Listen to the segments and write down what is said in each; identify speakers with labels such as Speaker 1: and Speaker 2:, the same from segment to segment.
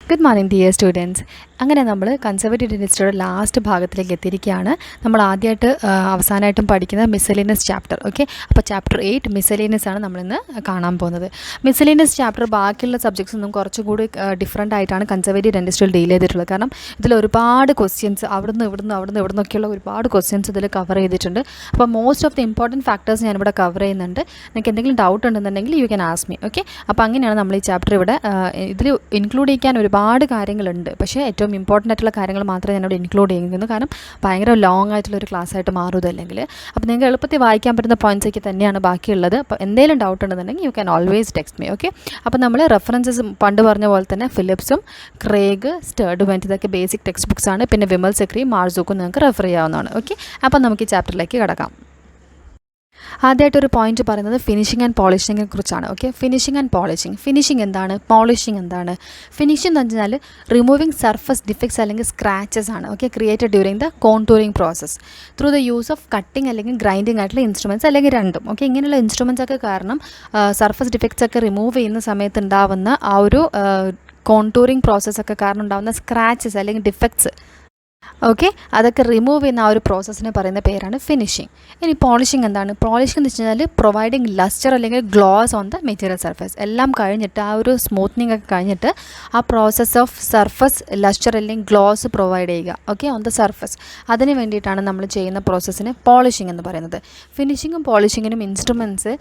Speaker 1: Good morning, dear students. അങ്ങനെ നമ്മൾ conservative ഡെന്റിസ്റ്റിയുടെ last ഭാഗത്തിലേക്ക് എത്തിയിരിക്കുകയാണ്. നമ്മൾ ആദ്യമായിട്ട് അവസാനമായിട്ടും പഠിക്കുന്ന മിസലേനിയസ് ചാപ്റ്റർ. ഓക്കെ, അപ്പോൾ ചാപ്റ്റർ 8 മിസലേനിയസ് ആണ് നമ്മളിന്ന് കാണാൻ പോകുന്നത്. മിസലേനിയസ് ചാപ്റ്റർ ബാക്കിയുള്ള സബ്ജക്ട്സ് ഒന്നും കുറച്ചുകൂടി ഡിഫറൻ്റ് ആയിട്ടാണ് കൺസർവേറ്റീവ് ഡെന്റിസ്റ്റിൽ ഡീൽ ചെയ്തിട്ടുള്ളത്. കാരണം ഇതിൽ ഒരുപാട് ക്വസ്റ്റ്യൻസ് അവിടുന്ന് ഇവിടുന്നൊക്കെയുള്ള ഒരുപാട് ക്വസ്റ്റ്യൻസ് ഇതിൽ കവർ ചെയ്തിട്ടുണ്ട്. അപ്പോൾ most of the important factors ഞാനിവിടെ കവർ ചെയ്യുന്നുണ്ട്. നിങ്ങൾക്ക് എന്തെങ്കിലും ഡൗട്ട് ഉണ്ടെന്നുണ്ടെങ്കിൽ you can ask me. Okay, അപ്പോൾ അങ്ങനെയാണ് നമ്മൾ ഈ ചാപ്റ്റർ ഇവിടെ ഇതിൽ ഇൻക്ലൂഡ് ചെയ്യാൻ ഒരുപാട് കാര്യങ്ങളുണ്ട്. പക്ഷേ ഏറ്റവും ഇമ്പോർട്ടൻ്റ് ആയിട്ടുള്ള കാര്യങ്ങൾ മാത്രമേ ഞാനിവിടെ ഇൻക്ലൂഡ് ചെയ്യുന്നു. കാരണം ഭയങ്കര ലോങ് ആയിട്ടുള്ളൊരു ക്ലാസ് ആയിട്ട് മാറും അല്ലെങ്കിൽ. അപ്പോൾ നിങ്ങൾക്ക് എളുപ്പത്തിൽ വായിക്കാൻ പറ്റുന്ന പോയിൻറ്റ്സൊക്കെ തന്നെയാണ് ബാക്കിയുള്ളത്. അപ്പോൾ എന്തെങ്കിലും ഡൗട്ട് ഉണ്ടെന്നുണ്ടെങ്കിൽ you can always text me. Okay, അപ്പോൾ നമ്മൾ റെഫറൻസസ് പണ്ട് പറഞ്ഞ പോലെ തന്നെ ഫിലിപ്സും ക്രേഗ് സ്റ്റേർഡ്വെൻറ്റ് ഇതൊക്കെ ബേസിക് ടെക്സ്റ്റ് ബുക്സ് ആണ്. പിന്നെ വിമൽ സെക്രി മാർസൂക്കും നിങ്ങൾക്ക് റെഫർ ചെയ്യാവുന്നതാണ്. ഓക്കെ, അപ്പോൾ നമുക്ക് ഈ ചാപ്റ്ററിലേക്ക് കിടക്കാം. ആദ്യമായിട്ടൊരു പോയിന്റ് പറയുന്നത് ഫിനിഷിംഗ് ആൻഡ് പോളിഷിങ്ങിനെ കുറിച്ചാണ്. Okay, finishing and polishing. Finishing എന്താണ്, പോളിഷിംഗ് എന്താണ്? ഫിനിഷിംഗ് എന്ന് വെച്ചാൽ റിമൂവിങ് സർഫസ് ഡിഫക്ട്സ് അല്ലെങ്കിൽ സ്ക്രാച്ചസ് ആണ്. Okay, created during the contouring process through the use of cutting അല്ലെങ്കിൽ ഗ്രൈൻഡിങ് ആയിട്ടുള്ള ഇൻസ്ട്രുമെൻറ്റ്സ് അല്ലെങ്കിൽ രണ്ടും. ഓക്കെ, ഇങ്ങനെയുള്ള ഇൻസ്ട്രുമെൻറ്റ്സ് ഒക്കെ കാരണം സർഫസ് ഡിഫക്ട്സ് ഒക്കെ റിമൂവ് ചെയ്യുന്ന സമയത്ത് ഉണ്ടാവുന്ന ആ ഒരു കോൺടൂറിങ് പ്രോസസ്സൊക്കെ കാരണം ഉണ്ടാകുന്ന സ്ക്രാച്ചസ് അല്ലെങ്കിൽ ഡിഫക്ട്സ്, ഓക്കെ, അതൊക്കെ റിമൂവ് ചെയ്യുന്ന ആ ഒരു പ്രോസസ്സിനെ പറയുന്ന പേരാണ് ഫിനിഷിംഗ്. ഇനി പോളിഷിംഗ് എന്താണ്? പോളിഷിംഗ് എന്ന് വെച്ച് കഴിഞ്ഞാൽ പ്രൊവൈഡിങ് ലസ്റ്റർ അല്ലെങ്കിൽ gloss on the material surface. എല്ലാം കഴിഞ്ഞിട്ട് ആ ഒരു സ്മൂത്തനിങ് ഒക്കെ കഴിഞ്ഞിട്ട് ആ പ്രോസസ്സ് ഓഫ് സർഫസ് ലസ്റ്റർ അല്ലെങ്കിൽ ഗ്ലോസ് പ്രൊവൈഡ് ചെയ്യുക. Okay, on the surface. അതിന് വേണ്ടിയിട്ടാണ് നമ്മൾ ചെയ്യുന്ന പ്രോസസ്സിന് പോളിഷിംഗ് എന്ന് പറയുന്നത്. ഫിനിഷിങ്ങും പോളിഷിങ്ങിനും ഇൻസ്ട്രുമെൻറ്റ്സ്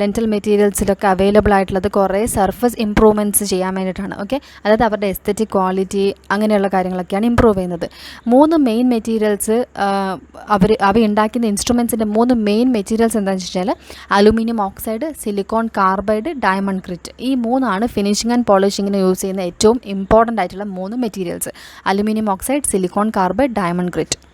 Speaker 1: ഡെൻറ്റൽ മെറ്റീരിയൽസിലൊക്കെ അവൈലബിൾ ആയിട്ടുള്ളത് കുറേ സർഫസ് ഇമ്പ്രൂവ്മെൻറ്റ്സ് ചെയ്യാൻ വേണ്ടിയിട്ടാണ്. ഓക്കെ, അതായത് അവരുടെ എസ്തെറ്റിക് ക്വാളിറ്റി അങ്ങനെയുള്ള കാര്യങ്ങളൊക്കെയാണ് ഇമ്പ്രൂവ് ചെയ്യുന്നത്. 3 മെയിൻ മെറ്റീരിയൽസ് അവ ഉണ്ടാക്കുന്ന ഇൻസ്ട്രുമെൻറ്റ്സിൻ്റെ 3 മെയിൻ മെറ്റീരിയൽസ് എന്താണെന്ന് വെച്ച് കഴിഞ്ഞാൽ aluminium oxide, silicon carbide, diamond grit. ഈ 3 ഫിനിഷിംഗ് ആൻഡ് പോളിഷിങ്ങിന് യൂസ് ചെയ്യുന്ന ഏറ്റവും ഇമ്പോർട്ടൻ്റ് ആയിട്ടുള്ള 3 materials. Aluminium oxide, silicon carbide, diamond grit.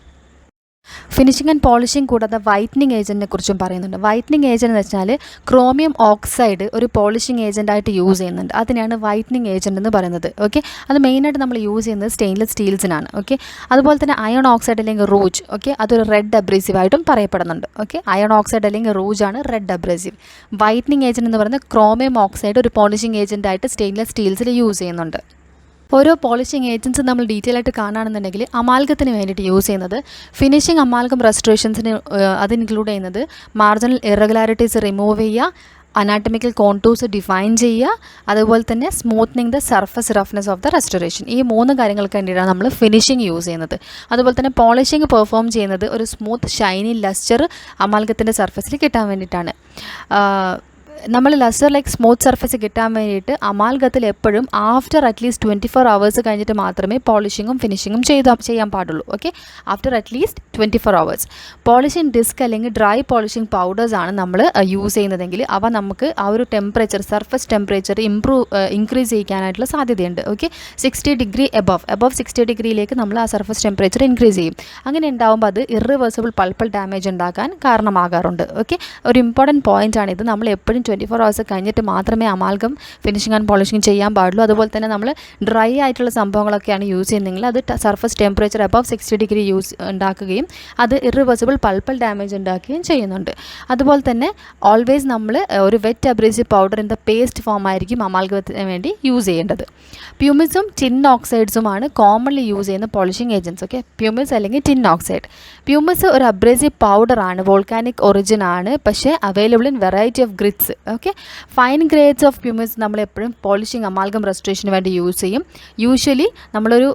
Speaker 1: Finishing and polishing കൂടാതെ വൈറ്റനിങ് ഏജൻറ്റിനെ കുറിച്ചും പറയുന്നുണ്ട്. വൈറ്റനിങ് ഏജൻറ്റ് എന്ന് വെച്ചാൽ ക്രോമിയം ഓക്സൈഡ് ഒരു പോളിഷിംഗ് ഏജൻറ്റായിട്ട് യൂസ് ചെയ്യുന്നുണ്ട്. അതിനാണ് വൈറ്റനിങ് ഏജൻറ്റ് എന്ന് പറയുന്നത്. ഓക്കെ, അത് മെയിനായിട്ട് നമ്മൾ യൂസ് ചെയ്യുന്നത് സ്റ്റെയിൻലെസ് സ്റ്റീൽസിനാണ്. ഓക്കെ, അതുപോലെ തന്നെ അയൺ ഓക്സൈഡ് അല്ലെങ്കിൽ റൂജ്, ഓക്കെ, അതൊരു റെഡ് അബ്രേസീവ് ആയിട്ടും പറയപ്പെടുന്നുണ്ട്. ഓക്കെ, അയൺ ഓക്സൈഡ് അല്ലെങ്കിൽ റൂജാണ് റെഡ് അബ്രേസീവ്. വൈറ്റനിങ് ഏജൻറ്റ് എന്ന് പറയുന്നത് ക്രോമിയം ഓക്സൈഡ് ഒരു പോളിഷിംഗ് ഏജൻറ്റായിട്ട് സ്റ്റെയിൻലെസ് സ്റ്റീൽസിൽ യൂസ് ചെയ്യുന്നുണ്ട്. ഓരോ പോളിഷിംഗ് ഏജൻറ്റ്സ് നമ്മൾ ഡീറ്റെയിൽ ആയിട്ട് കാണുകയാണെന്നുണ്ടെങ്കിൽ അമാൽഗത്തിന് വേണ്ടിയിട്ട് യൂസ് ചെയ്യുന്നത് ഫിനിഷിംഗ് അമാൽഗം റെസ്റ്റോറേഷൻസിന് അത് ഇൻക്ലൂഡ് ചെയ്യുന്നത് മാർജിനൽ ഇറഗുലാരിറ്റീസ് റിമൂവ് ചെയ്യുക, അനാട്ടമിക്കൽ കോൺടൂർസ് ഡിഫൈൻ ചെയ്യുക, അതുപോലെ തന്നെ smoothening the surface roughness of the restoration. ഈ 3 കാര്യങ്ങൾക്ക് വേണ്ടിയിട്ടാണ് നമ്മൾ ഫിനിഷിംഗ് യൂസ് ചെയ്യുന്നത്. അതുപോലെ തന്നെ പോളിഷിംഗ് പെർഫോം ചെയ്യുന്നത് ഒരു സ്മൂത്ത് ഷൈനി ലസ്റ്റർ അമാൽഗത്തിൻ്റെ സർഫസിൽ കിട്ടാൻ വേണ്ടിയിട്ടാണ്. നമ്മൾ ലസ്റ്റർ ലൈക്ക് സ്മൂത്ത് സർഫസ് കിട്ടാൻ വേണ്ടിയിട്ട് അമാൽഗത്തിൽ എപ്പോഴും ആഫ്റ്റർ അറ്റ്ലീസ്റ്റ് 24 hours കഴിഞ്ഞിട്ട് മാത്രമേ പോളിഷിങ്ങും ഫിനിഷിങ്ങും ചെയ്യാൻ പാടുള്ളൂ. Okay, after at least 24 hours. Polishing disc അല്ലെങ്കിൽ ഡ്രൈ പോളിഷിംഗ് പൗഡേഴ്സ് ആണ് നമ്മൾ യൂസ് ചെയ്യുന്നതെങ്കിൽ അവ നമുക്ക് ആ ഒരു ടെമ്പറേച്ചർ സർഫസ് ടെമ്പറേച്ചർ ഇൻക്രീസ് ചെയ്യിക്കാനായിട്ടുള്ള സാധ്യതയുണ്ട്. ഓക്കെ, 60 degree എബവ് 60 degreeയിലേക്ക് നമ്മൾ ആ സർഫസ് ടെമ്പറേച്ചർ ഇൻക്രീസ് ചെയ്യും. അങ്ങനെ ഉണ്ടാകുമ്പോൾ അത് ഇറിവേഴ്സിബിൾ പൾപ്പൽ ഡാമേജ് ഉണ്ടാക്കാൻ കാരണമാകാറുണ്ട്. ഓക്കെ, ഒരു ഇമ്പോർട്ടൻറ്റ് പോയിൻ്റ് ആണിത്. നമ്മൾ എപ്പോഴും 24 hours കഴിഞ്ഞിട്ട് മാത്രമേ അമാൽഗം ഫിനിഷിംഗ് ആൻഡ് പോളിഷിംഗ് ചെയ്യാൻ പാടുള്ളൂ. അതുപോലെ തന്നെ നമ്മൾ ഡ്രൈ ആയിട്ടുള്ള സംഭവങ്ങളൊക്കെയാണ് യൂസ് ചെയ്യുന്നതെങ്കിൽ അത് സർഫസ് ടെമ്പറേച്ചർ അബവ് 60 degree ഉണ്ടാക്കുകയും അത് ഇറിവേഴ്സിബിൾ പൾപ്പൽ ഡാമേജ് ഉണ്ടാക്കുകയും ചെയ്യുന്നുണ്ട്. അതുപോലെ തന്നെ ഓൾവേസ് നമ്മൾ ഒരു wet abrasive powder in the paste form ആയിരിക്കും അമാൽഗത്തിന് വേണ്ടി യൂസ് ചെയ്യേണ്ടത്. പ്യൂമിസും ടിൻ ഓക്സൈഡ്സുമാണ് കോമൺലി യൂസ് ചെയ്യുന്ന പോളിഷിംഗ് ഏജൻറ്റ്സ്. ഓക്കെ, പ്യൂമിസ് അല്ലെങ്കിൽ ടിൻ ഓക്സൈഡ്. പ്യൂമിസ് ഒരു അബ്രേസീവ് പൗഡറാണ്, വോൾക്കാനിക് ഒറിജിൻ ആണ്, പക്ഷേ available in variety of grids. Okay, fine grades of pumice നമ്മൾ എപ്പോഴും പോളിഷിംഗ് അമാൽഗം റെസ്റ്റോറേഷന് വേണ്ടി യൂസ് ചെയ്യും. യൂഷ്വലി നമ്മളൊരു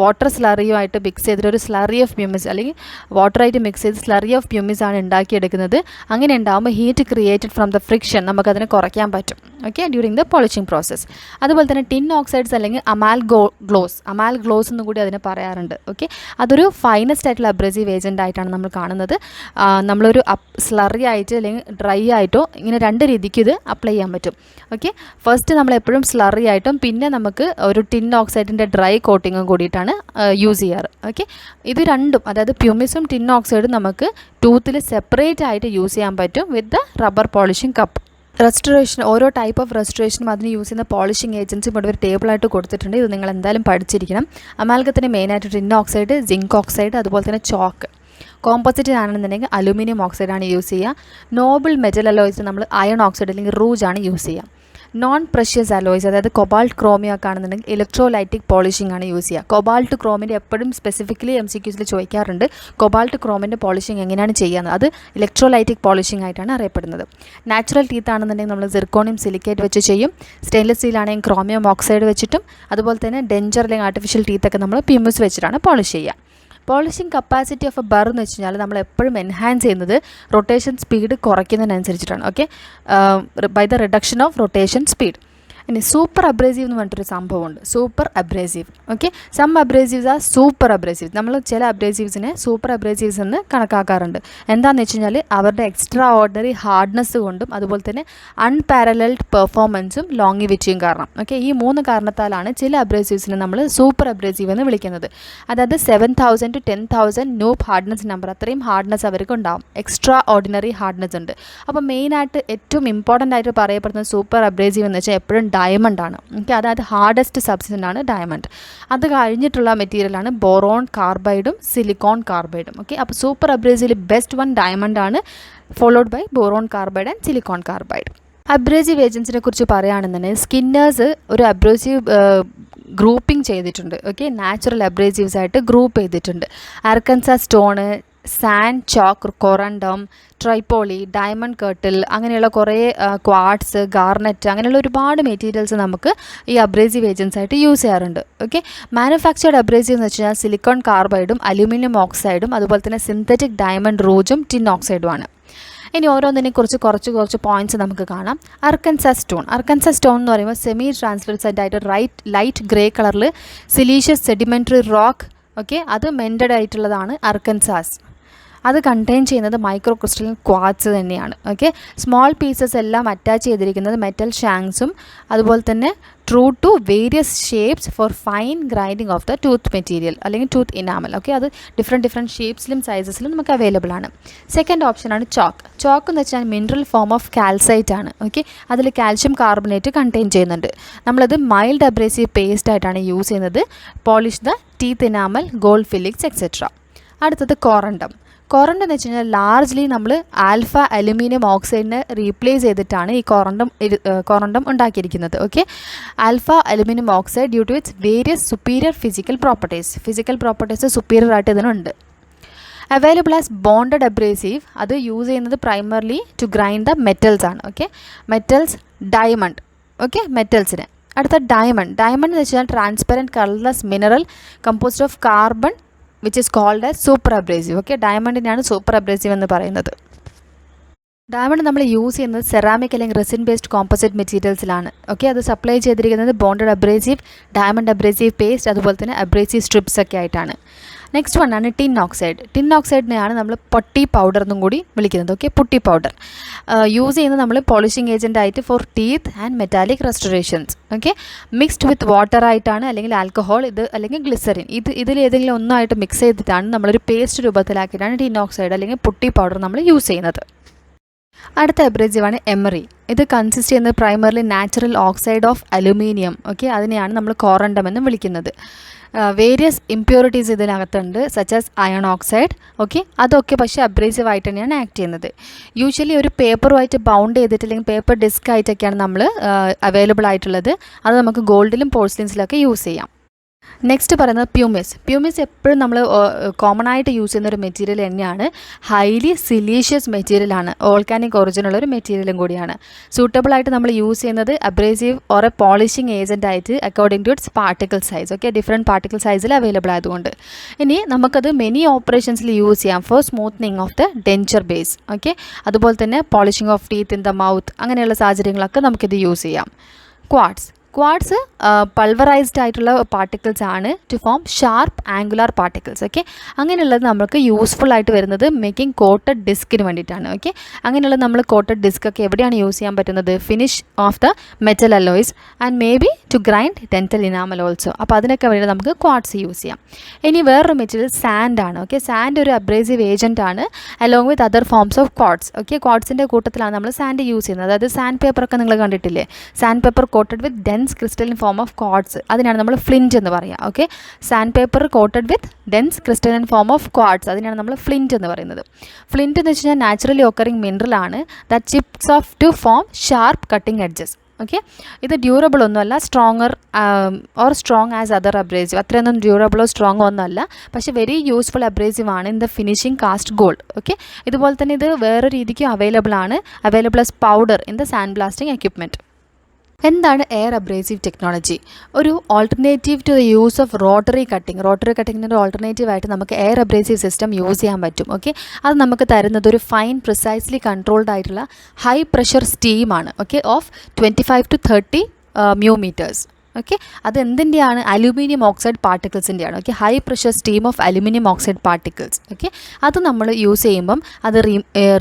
Speaker 1: വാട്ടർ സ്ലറിയുമായിട്ട് മിക്സ് ചെയ്തിട്ടൊരു സ്ലറി ഓഫ് പ്യൂമിസ് അല്ലെങ്കിൽ വാട്ടറായിട്ട് മിക്സ് ചെയ്ത് സ്ലറി ഓഫ് പ്യൂമിസ് ആണ് ഉണ്ടാക്കിയെടുക്കുന്നത്. അങ്ങനെ ഉണ്ടാകുമ്പോൾ heat created from the friction നമുക്കതിനെ കുറയ്ക്കാൻ പറ്റും. Okay, during the polishing process. അതുപോലെ തന്നെ ടിൻ ഓക്സൈഡ്സ് അല്ലെങ്കിൽ അമാൽ ഗ്ലോസ് എന്നും കൂടി അതിനെ പറയാറുണ്ട്. ഓക്കെ, അതൊരു ഫൈനസ്റ്റ് ആയിട്ടുള്ള അബ്രസീവ് ഏജൻ്റ് ആയിട്ടാണ് നമ്മൾ കാണുന്നത്. നമ്മളൊരു സ്ലറി ആയിട്ട് അല്ലെങ്കിൽ ഡ്രൈ ആയിട്ടോ ഇങ്ങനെ 2 രീതിക്ക് ഇത് അപ്ലൈ ചെയ്യാൻ പറ്റും. ഓക്കെ, ഫസ്റ്റ് നമ്മൾ എപ്പോഴും സ്ലറി ആയിട്ടും പിന്നെ നമുക്ക് ഒരു ടിൻ ഓക്സൈഡിൻ്റെ ഡ്രൈ കോട്ടിങ്ങും കൂടിയിട്ടാണ് യൂസ് ചെയ്യാറ്. ഓക്കെ, ഇത് രണ്ടും അതായത് പ്യൂമിസും ടിൻ ഓക്സൈഡും നമുക്ക് ടൂത്തിൽ സെപ്പറേറ്റ് ആയിട്ട് യൂസ് ചെയ്യാൻ പറ്റും with the rubber polishing cup. Restoration ഓരോ ടൈപ്പ് ഓഫ് റെസ്റ്റോറേഷനും അതിന് യൂസ് ചെയ്യുന്ന പോളിഷിംഗ് ഏജൻസും ഇവിടെ ഒരു ടേബിളായിട്ട് കൊടുത്തിട്ടുണ്ട്. ഇത് നിങ്ങൾ എന്തായാലും പഠിച്ചിരിക്കണം. അമാൽഗത്തിന് മെയിനായിട്ട് ടിൻ ഓക്സൈഡ്, സിങ്ക് ഓക്സൈഡ്, അതുപോലെ തന്നെ ചോക്ക്. കോമ്പോസിറ്റ് ആണെന്നുണ്ടെങ്കിൽ അലുമിനിയം ഓക്സൈഡാണ് യൂസ് ചെയ്യുക. നോബിൾ മെറ്റൽ അലോയ്സ് നമ്മൾ അയൺ ഓക്സൈഡ് അല്ലെങ്കിൽ റൂജാണ് യൂസ് ചെയ്യുക. നോൺ പ്രഷ്യസ് അലോയ്സ്, അതായത് കൊബാൾട്ട് ക്രോമിയം ഒക്കെ ആണെന്നുണ്ടെങ്കിൽ ഇലക്ട്രോലൈറ്റിക് പോളിഷിംഗ് ആണ് യൂസ് ചെയ്യുക. കൊബാൾട്ട് ക്രോമിൻ്റെ എപ്പോഴും സ്പെസിഫിക്കലി MCQസിൽ ചോദിക്കാറുണ്ട് കൊബാൾട്ട് ക്രോമിൻ്റെ പോളിഷിംഗ് എങ്ങനെയാണ് ചെയ്യുന്നത്. അത് ഇലക്ട്രോലൈറ്റിക് പോളിഷിംഗ് ആയിട്ടാണ് അറിയപ്പെടുന്നത്. നാച്ചുറൽ ടീത്ത് ആണെന്നുണ്ടെങ്കിൽ നമ്മൾ സിർക്കോണിയം സിലിക്കേറ്റ് വെച്ച് ചെയ്യും. സ്റ്റെയിൻലെസ് സ്റ്റീൽ ആണെങ്കിൽ ക്രോമിയം ഓക്സൈഡ് വെച്ചിട്ടും, അതുപോലെ തന്നെ ഡെഞ്ചർ അല്ലെങ്കിൽ ആർട്ടിഫിഷ്യൽ ടീത്തൊക്കെ നമ്മൾ PMS വെച്ചിട്ടാണ് പോളിഷ് ചെയ്യുക. Polishing capacity of a bur എന്ന് വെച്ച് കഴിഞ്ഞാൽ നമ്മൾ എപ്പോഴും എൻഹാൻസ് ചെയ്യുന്നത് റൊട്ടേഷൻ സ്പീഡ് കുറയ്ക്കുന്നതിനനുസരിച്ചിട്ടാണ്. Okay, by the reduction of rotation speed. ഇനി സൂപ്പർ അബ്രേസീവ് എന്ന് പറഞ്ഞിട്ടൊരു സംഭവമുണ്ട്. Super abrasive. Okay, some abrasives are super abrasive. നമ്മൾ ചില അബ്രേസീവ്സിനെ സൂപ്പർ അബ്രേസീവ്സ് എന്ന് കണക്കാക്കാറുണ്ട്. എന്താണെന്ന് വെച്ച് കഴിഞ്ഞാൽ അവരുടെ എക്സ്ട്രാ ഓർഡിനറി ഹാർഡ്നെസ് കൊണ്ടും അതുപോലെ തന്നെ അൺപാരലൽഡ് പെർഫോമൻസും ലോങ്ങിവിറ്റിയും കാരണം. ഓക്കെ, ഈ 3 കാരണത്താലാണ് ചില അബ്രേസീവ്സിനെ നമ്മൾ സൂപ്പർ അബ്രേസീവ് എന്ന് വിളിക്കുന്നത്. അതായത് 7,000 to 10,000 നൂബ് ഹാർഡ്നെസ് നമ്പർ, അത്രയും ഹാർഡ്നെസ് അവർക്ക് ഉണ്ടാവും. എക്സ്ട്രാ ഓർഡിനറി ഹാർഡ്നെസ് ഉണ്ട്. അപ്പോൾ മെയിനായിട്ട് ഏറ്റവും ഇമ്പോർട്ടൻ്റ് ആയിട്ട് പറയപ്പെടുന്ന സൂപ്പർ അബ്രേസീവ് എന്ന് വെച്ചാൽ എപ്പോഴും ഡയമണ്ട് ആണ്. ഓക്കെ, അതായത് ഹാർഡസ്റ്റ് സബ്സ്റ്റൻസ് ആണ് ഡയമണ്ട്. അത് കഴിഞ്ഞിട്ടുള്ള മെറ്റീരിയലാണ് ബോറോൺ കാർബൈഡും സിലിക്കോൺ കാർബൈഡും. ഓക്കെ, അപ്പോൾ സൂപ്പർ അബ്രേസീവിൽ ബെസ്റ്റ് വൺ ഡയമണ്ട് ആണ്, followed by boron carbide and silicon carbide. Abrasive ഏജൻസിനെ കുറിച്ച് പറയുകയാണെന്നുണ്ടെങ്കിൽ സ്കിന്നേഴ്സ് ഒരു അബ്രേസീവ് ഗ്രൂപ്പിംഗ് ചെയ്തിട്ടുണ്ട്. ഓക്കെ, നാച്ചുറൽ അബ്രേസീവ്സ് ആയിട്ട് ഗ്രൂപ്പ് ചെയ്തിട്ടുണ്ട്. Arkansas stone, sand, chalk, corundum, tripoli, diamond cuttle, അങ്ങനെയുള്ള കുറേ ക്വാർട്സ്, ഗാർനെറ്റ്, അങ്ങനെയുള്ള ഒരുപാട് മെറ്റീരിയൽസ് നമുക്ക് ഈ അബ്രേസീവ് ഏജൻസ് ആയിട്ട് യൂസ് ചെയ്യാറുണ്ട്. ഓക്കെ, മാനുഫാക്ചർഡ് അബ്രേസീവ് എന്ന് വെച്ച് കഴിഞ്ഞാൽ സിലിക്കോൺ കാർബൈഡും അലുമിനിയം ഓക്സൈഡും അതുപോലെ തന്നെ സിന്തറ്റിക് ഡയമണ്ട് റൂജും ടിൻ ഓക്സൈഡും ആണ്. ഇനി ഓരോന്നിനെ കുറിച്ച് കുറച്ച് പോയിന്റ്സ് നമുക്ക് കാണാം. അർക്കൻസാസ് സ്റ്റോൺ എന്ന് പറയുമ്പോൾ സെമി ട്രാൻസ്ലൂസെൻ്റ് ആയിട്ട് ലൈറ്റ് ഗ്രേ കളറിൽ സിലീഷ്യസ് സെഡിമെൻ്ററി റോക്ക്. ഓക്കെ, അത് മെൻറ്റഡ് ആയിട്ടുള്ളതാണ് അർക്കൻസാസ്. അത് കണ്ടെയ്ൻ ചെയ്യുന്നത് മൈക്രോ ക്രിസ്റ്റലിൻ ക്വാർട്സ് തന്നെയാണ്. ഓക്കെ, സ്മോൾ പീസസ് എല്ലാം അറ്റാച്ച് ചെയ്തിരിക്കുന്നത് മെറ്റൽ ഷാങ്ക്സും അതുപോലെ തന്നെ true to various shapes for fine grinding of the tooth material അല്ലെങ്കിൽ ടൂത്ത് ഇനാമൽ. ഓക്കെ, അത് ഡിഫറെൻറ്റ് ഷേപ്സിലും സൈസസിലും നമുക്ക് അവൈലബിൾ ആണ്. സെക്കൻഡ് ഓപ്ഷനാണ് ചോക്ക് എന്ന് വെച്ചാൽ മിനറൽ ഫോം ഓഫ് കാൽസൈറ്റ് ആണ്. ഓക്കെ, അതിൽ കാൽഷ്യം കാർബണേറ്റ് കണ്ടെയ്ൻ ചെയ്യുന്നുണ്ട്. നമ്മളത് മൈൽഡ് അബ്രേസീവ് പേസ്റ്റ് ആയിട്ടാണ് യൂസ് ചെയ്യുന്നത്. Polish the teeth enamel, gold fillings etcetera. അടുത്തത് കോറണ്ടം എന്ന് വെച്ച് കഴിഞ്ഞാൽ ലാർജ്ലി നമ്മൾ ആൽഫ അലുമിനിയം ഓക്സൈഡിനെ റീപ്ലേസ് ചെയ്തിട്ടാണ് ഈ കോറണ്ടം ഉണ്ടാക്കിയിരിക്കുന്നത്. Okay, alpha aluminium oxide due to its various superior physical properties superior ആയിട്ട് ഇതിനുണ്ട്. അവൈലബിൾ ആസ് ബോണ്ടഡ് അബ്രേസീവ്, അത് യൂസ് ചെയ്യുന്നത് primarily to grind the metals ആണ്. Okay, metals, diamond. ഓക്കെ, മെറ്റൽസിന് അടുത്ത ഡയമണ്ട് എന്ന് വെച്ചാൽ transparent colourless mineral composed of carbon which is called as super abrasive. Okay, ഡയമണ്ടിനാണ് സൂപ്പർ അബ്രേസീവ് എന്ന് പറയുന്നത്. ഡയമണ്ട് നമ്മൾ യൂസ് ചെയ്യുന്നത് സെറാമിക് അല്ലെങ്കിൽ റെസിൻ ബേസ്ഡ് കോമ്പോസിറ്റ് മെറ്റീരിയൽസിലാണ്. ഓക്കെ, അത് സപ്ലൈ ചെയ്തിരിക്കുന്നത് bonded abrasive, diamond abrasive paste, അതുപോലെ തന്നെ അബ്രേസീവ് സ്ട്രിപ്സ് ഒക്കെ ആയിട്ടാണ്. നെക്സ്റ്റ് വൺ ആണ് ടിൻ ഓക്സൈഡിനെയാണ് നമ്മൾ പൊട്ടി പൗഡർ എന്നും കൂടി വിളിക്കുന്നത്. ഓക്കെ, പുട്ടി പൗഡർ യൂസ് ചെയ്യുന്നത് നമ്മൾ പോളിഷിംഗ് ഏജൻ്റ് ആയിട്ട് for teeth and metallic restorations. Okay, mixed with water ആയിട്ടാണ്, അല്ലെങ്കിൽ ആൽക്കഹോൾ, ഇത് അല്ലെങ്കിൽ ഗ്ലിസറിൻ, ഇതിലേതെങ്കിലും ഒന്നായിട്ട് മിക്സ് ചെയ്തിട്ടാണ് നമ്മളൊരു പേസ്റ്റ് രൂപത്തിലാക്കിയിട്ടാണ് ടിൻ ഓക്സൈഡ് അല്ലെങ്കിൽ പുട്ടി പൗഡർ നമ്മൾ യൂസ് ചെയ്യുന്നത്. അടുത്ത അബ്രേസീവാണ് എമറി. ഇത് കൺസിസ്റ്റ് ചെയ്യുന്നത് primarily natural oxide of aluminium. Okay, അതിനെയാണ് നമ്മൾ കോറണ്ടം എന്ന് വിളിക്കുന്നത്. വേരിയസ് ഇംപ്യൂരിറ്റീസ് ഇതിനകത്തുണ്ട്, such as iron oxide. Okay, അതൊക്കെ പക്ഷേ അബ്രേസീവ് ആയിട്ട് തന്നെയാണ് ആക്ട് ചെയ്യുന്നത്. യൂഷ്വലി ഒരു പേപ്പറുമായിട്ട് ബൗണ്ട് ചെയ്തിട്ട് അല്ലെങ്കിൽ പേപ്പർ ഡിസ്ക് ആയിട്ടൊക്കെയാണ് നമ്മൾ അവൈലബിൾ ആയിട്ടുള്ളത്. അത് നമുക്ക് ഗോൾഡിലും പോഴ്സിലിൻസിലൊക്കെ യൂസ് ചെയ്യാം. നെക്സ്റ്റ് പറയുന്നത് പ്യൂമിസ് എപ്പോഴും നമ്മൾ കോമൺ ആയിട്ട് യൂസ് ചെയ്യുന്ന ഒരു മെറ്റീരിയൽ തന്നെയാണ്. ഹൈലി സിലീഷ്യസ് മെറ്റീരിയലാണ്, ഓൾക്കാനിക് ഒറിജിനുള്ള ഒരു മെറ്റീരിയലും കൂടിയാണ്. സൂട്ടബിൾ ആയിട്ട് നമ്മൾ യൂസ് ചെയ്യുന്നത് abrasive or a polishing agent ആയിട്ട് according to its particle size. Okay, different particle സൈസിൽ അവൈലബിൾ ആയതുകൊണ്ട്. ഇനി നമുക്കത് മെനി ഓപ്പറേഷൻസിൽ യൂസ് ചെയ്യാം. For smoothening of the denture base. Okay, അതുപോലെ തന്നെ polishing of teeth in the mouth, അങ്ങനെയുള്ള സാഹചര്യങ്ങളൊക്കെ നമുക്കിത് യൂസ് ചെയ്യാം. ക്വാർട്സ് പൾവറൈസ്ഡ് ആയിട്ടുള്ള പാർട്ടിക്കിൾസ് ആണ് to form sharp angular particles. Okay, അങ്ങനെയുള്ളത് നമുക്ക് യൂസ്ഫുൾ ആയിട്ട് വരുന്നത് മേക്കിംഗ് കോട്ടഡ് ഡിസ്കിന് വേണ്ടിയിട്ടാണ്. ഓക്കെ, അങ്ങനെയുള്ളത് നമ്മൾ കോട്ടഡ് ഡിസ്ക് ഒക്കെ എവിടെയാണ് യൂസ് ചെയ്യാൻ പറ്റുന്നത്? Finish of the metal alloys and may be to grind dental enamel also. അപ്പോൾ അതിനൊക്കെ വേണ്ടി നമുക്ക് ക്വാർട്സ് യൂസ് ചെയ്യാം. ഇനി വേറൊരു മെറ്റീരിയൽ സാൻഡ് ആണ്. ഓക്കെ, സാൻഡ് ഒരു അബ്രേസീവ് ഏജൻറ്റ് ആണ് along with other forms of quartz. Okay, ക്വാർട്സിൻ്റെ കൂട്ടത്തിലാണ് നമ്മൾ സാൻഡ് യൂസ് ചെയ്യുന്നത്. അതായത് സാൻഡ് പേപ്പറൊക്കെ നിങ്ങൾ കണ്ടിട്ടില്ലേ? Sand paper quoted with dense crystalline form of quartz, അതിനാണ് നമ്മൾ ഫ്ലിൻറ്റ് എന്ന് പറയുക. Okay, sand paper quoted with dense crystalline form of quartz, അതിനാണ് നമ്മൾ ഫ്ലിൻറ്റ് എന്ന് പറയുന്നത്. ഫ്ലിൻറ്റ് എന്ന് വെച്ച് കഴിഞ്ഞാൽ നാച്ചുറലി ഒക്കറിങ് മിനറൽ ആണ് that chips of two form sharp cutting edges. Okay. ഇത് ഡ്യൂറബിൾ ഒന്നുമല്ല, stronger or strong as other abrasive, അത്രയൊന്നും ഡ്യൂറബിളോ സ്ട്രോങ്ങോ ഒന്നുമല്ല, പക്ഷേ വെരി യൂസ്ഫുൾ അബ്രേസീവ് ആണ് in the finishing cast gold. Okay. ഇതുപോലെ തന്നെ ഇത് വേറെ രീതിക്കും available as powder in the sand blasting equipment. എന്താണ് എയർ അബ്രേസീവ് ടെക്നോളജി? ഒരു alternative to the use of rotary കട്ടിങ്ങിൻ്റെ ഒരു ഓൾട്ടർനേറ്റീവ് ആയിട്ട് നമുക്ക് എയർ അബ്രേസീവ് സിസ്റ്റം യൂസ് ചെയ്യാൻ പറ്റും. ഓക്കെ. അത് നമുക്ക് തരുന്നത് ഒരു ഫൈൻ പ്രിസൈസ്ലി കൺട്രോൾഡ് ആയിട്ടുള്ള ഹൈ പ്രഷർ സ്റ്റീമാണ്. Okay, of 25 to 30 µm. Okay. അത് എന്തിൻ്റെയാണ്? അലൂമിനിയം ഓക്സൈഡ് പാർട്ടിക്കിൾസിൻ്റെയാണ്. Okay, high pressure steam of aluminium oxide particles. Okay, അത് നമ്മൾ യൂസ് ചെയ്യുമ്പം അത്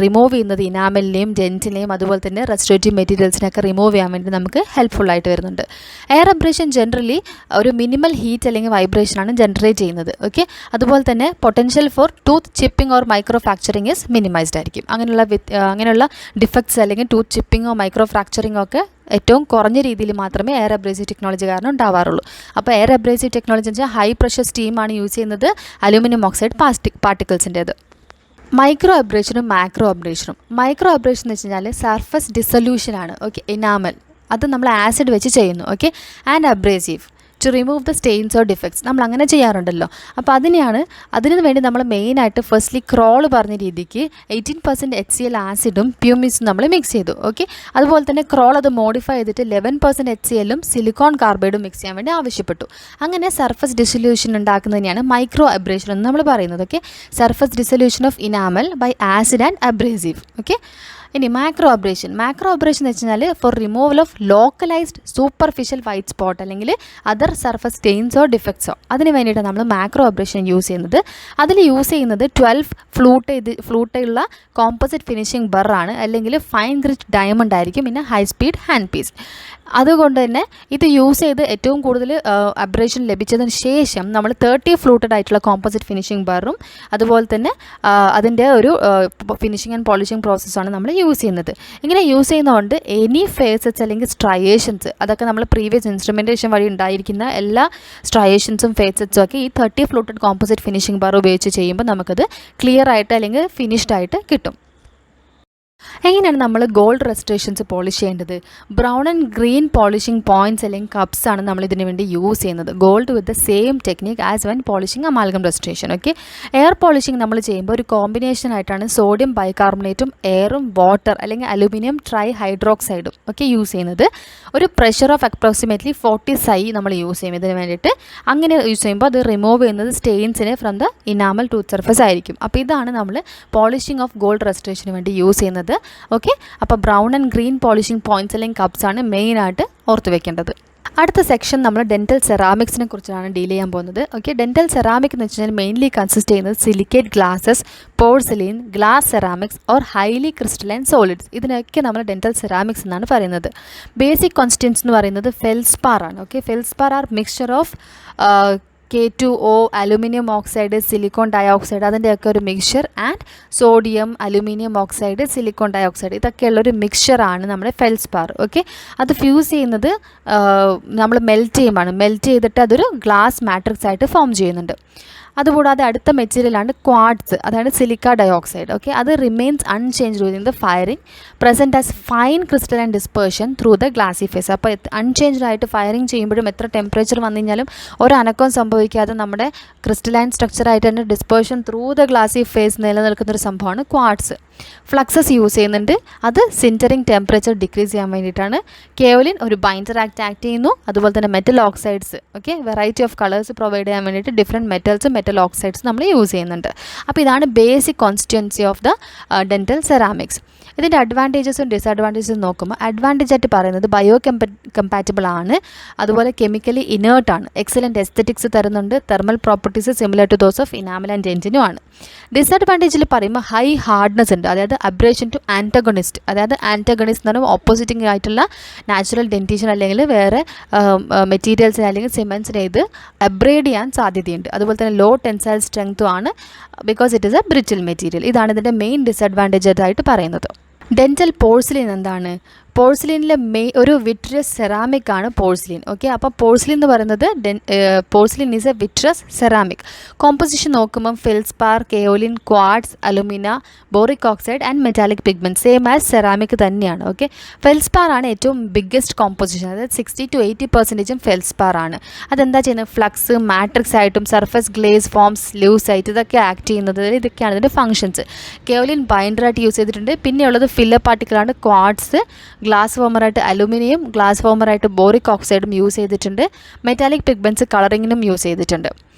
Speaker 1: റിമൂവ് ചെയ്യുന്നത് ഇനാമലിനെയും ഡെൻറ്റിനെയും അതുപോലെ തന്നെ റെസ്റ്റോറേറ്റീവ് മെറ്റീരിയൽസിനൊക്കെ റിമൂവ് ചെയ്യാൻ വേണ്ടി നമുക്ക് ഹെൽപ്ഫുള്ളായിട്ട് വരുന്നുണ്ട്. എയർ അബ്രേഷൻ ജനറലി ഒരു മിനിമൽ ഹീറ്റ് അല്ലെങ്കിൽ വൈബ്രേഷനാണ് ജനറേറ്റ് ചെയ്യുന്നത്. ഓക്കെ, അതുപോലെ തന്നെ potential for tooth chipping or micro fracturing is minimised ആയിരിക്കും. അങ്ങനെയുള്ള ഡിഫക്ട്സ് അല്ലെങ്കിൽ ടൂത്ത് ചിപ്പിങ്ങോ മൈക്രോ ഫ്രാക്ചറിങ്ങോ ഒക്കെ ഏറ്റവും കുറഞ്ഞ രീതിയിൽ മാത്രമേ എയർ അബ്രേസീവ് ടെക്നോളജി കാരണം ഉണ്ടാവാറുള്ളൂ. അപ്പോൾ എയർ അബ്രേസീവ് ടെക്നോളജി എന്ന് വെച്ചാൽ ഹൈ പ്രഷർ സ്റ്റീമാണ് യൂസ് ചെയ്യുന്നത്, അലൂമിനിയം ഓക്സൈഡ് പാർട്ടിക്കിൾസിൻ്റേത്. മൈക്രോ അബ്രേഷനും മാക്രോ അബ്രേഷനും. മൈക്രോ അബ്രേഷൻ എന്ന് വെച്ച് കഴിഞ്ഞാൽ സർഫസ് ഡിസൊല്യൂഷനാണ്. ഓക്കെ, ഇനാമൽ അത് നമ്മൾ ആസിഡ് വെച്ച് ചെയ്യുന്നു. Okay, and abrasive to remove the stains or defects, നമ്മൾ അങ്ങനെ ചെയ്യാറുണ്ടല്ലോ. അപ്പോൾ അതിന് വേണ്ടി നമ്മൾ മെയിനായിട്ട് ഫസ്റ്റ്ലി ക്രോൾ പറഞ്ഞ രീതിക്ക് 18% HCl ആസിഡും പ്യൂമിസും നമ്മൾ മിക്സ് ചെയ്തു. ഓക്കെ, അതുപോലെ തന്നെ ക്രോൾ അത് മോഡിഫൈ ചെയ്തിട്ട് 11% HClഉം സിലിക്കോൺ കാർബൈഡും മിക്സ് ചെയ്യാൻ വേണ്ടി ആവശ്യപ്പെട്ടു. അങ്ങനെ സർഫസ് ഡിസൊല്യൂഷൻ ഉണ്ടാക്കുന്നതിനെയാണ് മൈക്രോ അബ്രേഷൻ എന്ന് നമ്മൾ പറയുന്നത്. Okay, surface dissolution of enamel by acid and abrasive. Okay, ഇനി മാക്രോ അബ്രേഷൻ എന്ന് വെച്ച് കഴിഞ്ഞാൽ for removal of localised superficial white spot അല്ലെങ്കിൽ അതർ സർഫസ് സ്റ്റെയിൻസോ ഡിഫക്ട്സോ, അതിന് വേണ്ടിയിട്ടാണ് നമ്മൾ മാക്രോ അബ്രേഷൻ യൂസ് ചെയ്യുന്നത്. അതിൽ യൂസ് ചെയ്യുന്നത് 12 ഫ്ലൂട്ടുള്ള കോമ്പോസിറ്റ് ഫിനിഷിംഗ് ബറാണ്, അല്ലെങ്കിൽ ഫൈൻ ഗ്രിറ്റ് ഡയമണ്ട് ആയിരിക്കും, പിന്നെ ഹൈ സ്പീഡ് ഹാൻഡ് പീസ്. അതുകൊണ്ട് തന്നെ ഇത് യൂസ് ചെയ്ത് ഏറ്റവും കൂടുതൽ അബ്രേഷൻ ലഭിച്ചതിന് ശേഷം നമ്മൾ 30 ഫ്ലൂട്ടഡ് ആയിട്ടുള്ള കോമ്പോസിറ്റ് ഫിനിഷിംഗ് ബറും അതുപോലെ തന്നെ അതിൻ്റെ ഒരു ഫിനിഷിംഗ് ആൻഡ് പോളിഷിംഗ് പ്രോസസ്സാണ് നമ്മൾ യൂസ് ചെയ്യുന്നത്. ഇങ്ങനെ യൂസ് ചെയ്യുന്നതുകൊണ്ട് എനി ഫേസസ് അല്ലെങ്കിൽ സ്ട്രയേഷൻസ്, അതൊക്കെ നമ്മൾ പ്രീവിയസ് ഇൻസ്ട്രുമെൻറ്റേഷൻ വഴി ഉണ്ടായിരിക്കുന്ന എല്ലാ സ്ട്രയേഷൻസും ഫേസസും ഒക്കെ ഈ 30 ഫ്ലൂട്ടഡ് കോമ്പോസിറ്റ് ഫിനിഷിംഗ് ബർ ഉപയോഗിച്ച് ചെയ്യുമ്പോൾ നമുക്കത് ക്ലിയർ ആയിട്ട് അല്ലെങ്കിൽ ഫിനിഷ്ഡ് ആയിട്ട് കിട്ടും. എങ്ങനെയാണ് നമ്മൾ ഗോൾഡ് റെസ്റ്ററേഷൻസ് പോളിഷ് ചെയ്യേണ്ടത്? Brown and green polishing points അല്ലെങ്കിൽ കപ്സ് ആണ് നമ്മൾ ഇതിന് വേണ്ടി യൂസ് ചെയ്യുന്നത്. Gold with the same technique as when polishing amalgam restoration. Okay, air polishing നമ്മൾ ചെയ്യുമ്പോൾ ഒരു കോമ്പിനേഷൻ ആയിട്ടാണ് സോഡിയം ബൈകാർബണേറ്റും എയറും വാട്ടർ അല്ലെങ്കിൽ അലുമിനിയം ട്രൈ ഹൈഡ്രോക്സൈഡും ഒക്കെ യൂസ് ചെയ്യുന്നത്. ഒരു പ്രഷർ ഓഫ് അപ്രോക്സിമേറ്റ്ലി 40 SI നമ്മൾ യൂസ് ചെയ്യും ഇതിന് വേണ്ടിയിട്ട്. അങ്ങനെ യൂസ് ചെയ്യുമ്പോൾ അത് റിമൂവ് ചെയ്യുന്നത് സ്റ്റെയിൻസിനെ from the enamel tooth surface ആയിരിക്കും. അപ്പോൾ ഇതാണ് നമ്മൾ പോളിഷിംഗ് ഓഫ് ഗോൾഡ് റെസ്റ്ററേഷന് വേണ്ടി യൂസ് ചെയ്യുന്നത്. ഓക്കെ, അപ്പോൾ brown and green polishing points അല്ലെങ്കിൽ കപ്സ് ആണ് മെയിനായിട്ട് ഓർത്ത് വെക്കേണ്ടത്. അടുത്ത സെക്ഷൻ നമ്മൾ ഡെൻറ്റൽ സെറാമിക്സിനെ കുറിച്ചാണ് ഡീൽ ചെയ്യാൻ പോകുന്നത്. ഓക്കെ, ഡെൻറ്റൽ സെറാമിക് എന്ന് വെച്ച് കഴിഞ്ഞാൽ മെയിൻലി കൺസിസ്റ്റ് ചെയ്യുന്നത് silicate glasses, porcelain, glass ceramics or highly crystalline solids. ഇതിനൊക്കെ നമ്മൾ ഡെൻറ്റൽ സെറാമിക്സ് എന്നാണ് പറയുന്നത്. ബേസിക് കോൺസ്റ്റൻസ് എന്ന് പറയുന്നത് ഫെൽസ്പാർ ആണ്. Okay, feldspar are mixture of K2O, aluminium oxide, silicon dioxide, അതിൻ്റെയൊക്കെ ഒരു mixture, and sodium, aluminium oxide, silicon dioxide, ഇതൊക്കെയുള്ളൊരു മിക്സ്ചറാണ് നമ്മുടെ ഫെൽസ്പാർ. ഓക്കെ, അത് ഫ്യൂസ് ചെയ്യുന്നത് നമ്മൾ മെൽറ്റ് ചെയ്തിട്ട് അതൊരു ഗ്ലാസ് മാട്രിക്സ് ആയിട്ട് ഫോം ചെയ്യുന്നുണ്ട്. അതുകൂടാതെ അടുത്ത മെറ്റീരിയലാണ് ക്വാർട്സ്, അതായത് സിലിക്ക ഡയോക്സൈഡ്. ഓക്കെ, അത് remains unchange during the firing, present as fine crystalline dispersion through the glassy phase. അപ്പോൾ അൺചേഞ്ച്ഡ് ആയിട്ട് ഫയറിംഗ് ചെയ്യുമ്പോഴും എത്ര ടെമ്പറേച്ചർ വന്നു കഴിഞ്ഞാലും ഒരനക്കവും സംഭവിക്കാതെ നമ്മുടെ ക്രിസ്റ്റലൈൻ സ്ട്രക്ചറായിട്ട് തന്നെ dispersion through the glassy phase നിലനിൽക്കുന്നൊരു സംഭവമാണ് ക്വാർട്സ്. ഫ്ലക്സസ് യൂസ് ചെയ്യുന്നുണ്ട്, അത് സിൻറ്ററിങ് ടെമ്പറേച്ചർ ഡിക്രീസ് ചെയ്യാൻ വേണ്ടിയിട്ടാണ്. കേവലിൻ ഒരു ബൈൻഡർ ആക്ട് ചെയ്യുന്നു. അതുപോലെ തന്നെ metal oxides, okay, variety of colours provide ചെയ്യാൻ വേണ്ടിയിട്ട് ഡിഫറെൻറ്റ് മെറ്റൽസും മെറ്റൽ ഓക്സൈഡ്സ് നമ്മൾ യൂസ് ചെയ്യുന്നുണ്ട്. അപ്പോൾ ഇതാണ് basic constituency of the dental ceramics. ഇതിൻ്റെ അഡ്വാൻറ്റേജസും ഡിസഡ്വാൻറ്റേജസും നോക്കുമ്പോൾ അഡ്വാൻറ്റേജ് ആയിട്ട് പറയുന്നത് ബയോ കമ്പാറ്റബിൾ ആണ്, അതുപോലെ കെമിക്കലി ഇനേർട്ടാണ്, എക്സലൻറ്റ് എസ്തെറ്റിക്സ് തരുന്നുണ്ട്, thermal properties similar to those of enamel and ഡെൻറ്റിനും ആണ്. ഡിസഡ്വാൻറ്റേജിൽ പറയുമ്പോൾ ഹൈ ഹാർഡ്നെസ് ഉണ്ട്, അതായത് അബ്രേഷൻ ടു ആൻറ്റഗണിസ്റ്റ്, അതായത് ആൻറ്റഗണിസ്റ്റ് എന്ന് പറയുമ്പോൾ ഓപ്പോസിറ്റിംഗ് ആയിട്ടുള്ള നാച്ചുറൽ ഡെൻറ്റീഷൻ അല്ലെങ്കിൽ വേറെ മെറ്റീരിയൽസിനെ അല്ലെങ്കിൽ സിമെൻസിനെ ഇത് അബ്രേഡ് ചെയ്യാൻ സാധ്യതയുണ്ട്. അതുപോലെ തന്നെ ലോ ടെൻസൈൽ സ്ട്രെങ്ത്തും ആണ്, because it is A ബ്രിറ്റിൽ material. ഇതാണ് ഇതിൻ്റെ മെയിൻ ഡിസഡ്വാൻറ്റേജ് ആയിട്ട് പറയുന്നത്. ഡെൻറ്റൽ പോഴ്സിലിൻ എന്താണ്? പോഴ്സിലിനിലെ ഒരു വിട്രിയസ് സെറാമിക് ആണ് പോഴ്സിലിൻ. ഓക്കെ, അപ്പോൾ പോഴ്സിലിൻ എന്ന് പറയുന്നത് porcelain is a vitreous ceramic. Composition നോക്കുമ്പം feldspar, kaolin, quartz, alumina, boric oxide and metallic pigment same as ceramic തന്നെയാണ്. ഓക്കെ, ഫെൽസ്പാർ ആണ് ഏറ്റവും ബിഗ്ഗസ്റ്റ് കോമ്പോസിഷൻ, അതായത് 60-80% ഫെൽസ്പാർ ആണ്. അതെന്താ ചെയ്യുന്നത്? ഫ്ലക്സ്, മാട്രിക്സ് ആയിട്ടും സർഫസ് ഗ്ലേസ് ഫോംസ്, ലൂസ് ആയിട്ട് ഇതൊക്കെ ആക്ട് ചെയ്യുന്നത്. ഇതൊക്കെയാണ് ഇതിൻ്റെ ഫംഗ്ഷൻസ്. കെയോലിൻ ബൈൻഡറായിട്ട് യൂസ് ചെയ്തിട്ടുണ്ട്. പിന്നെയുള്ളത് ഫില്ലർ പാർട്ടിക്കിളാണ് ക്വാർട്സ്. ഗ്ലാസ് ഫോമറായിട്ട് അലുമിനിയം, ഗ്ലാസ് ഫോമറായിട്ട് ബോറിക് ഓക്സൈഡും യൂസ് ചെയ്തിട്ടുണ്ട്. മെറ്റാലിക് പിഗ്മെൻറ്റ്സ് കളറിങ്ങിനും യൂസ് ചെയ്തിട്ടുണ്ട്.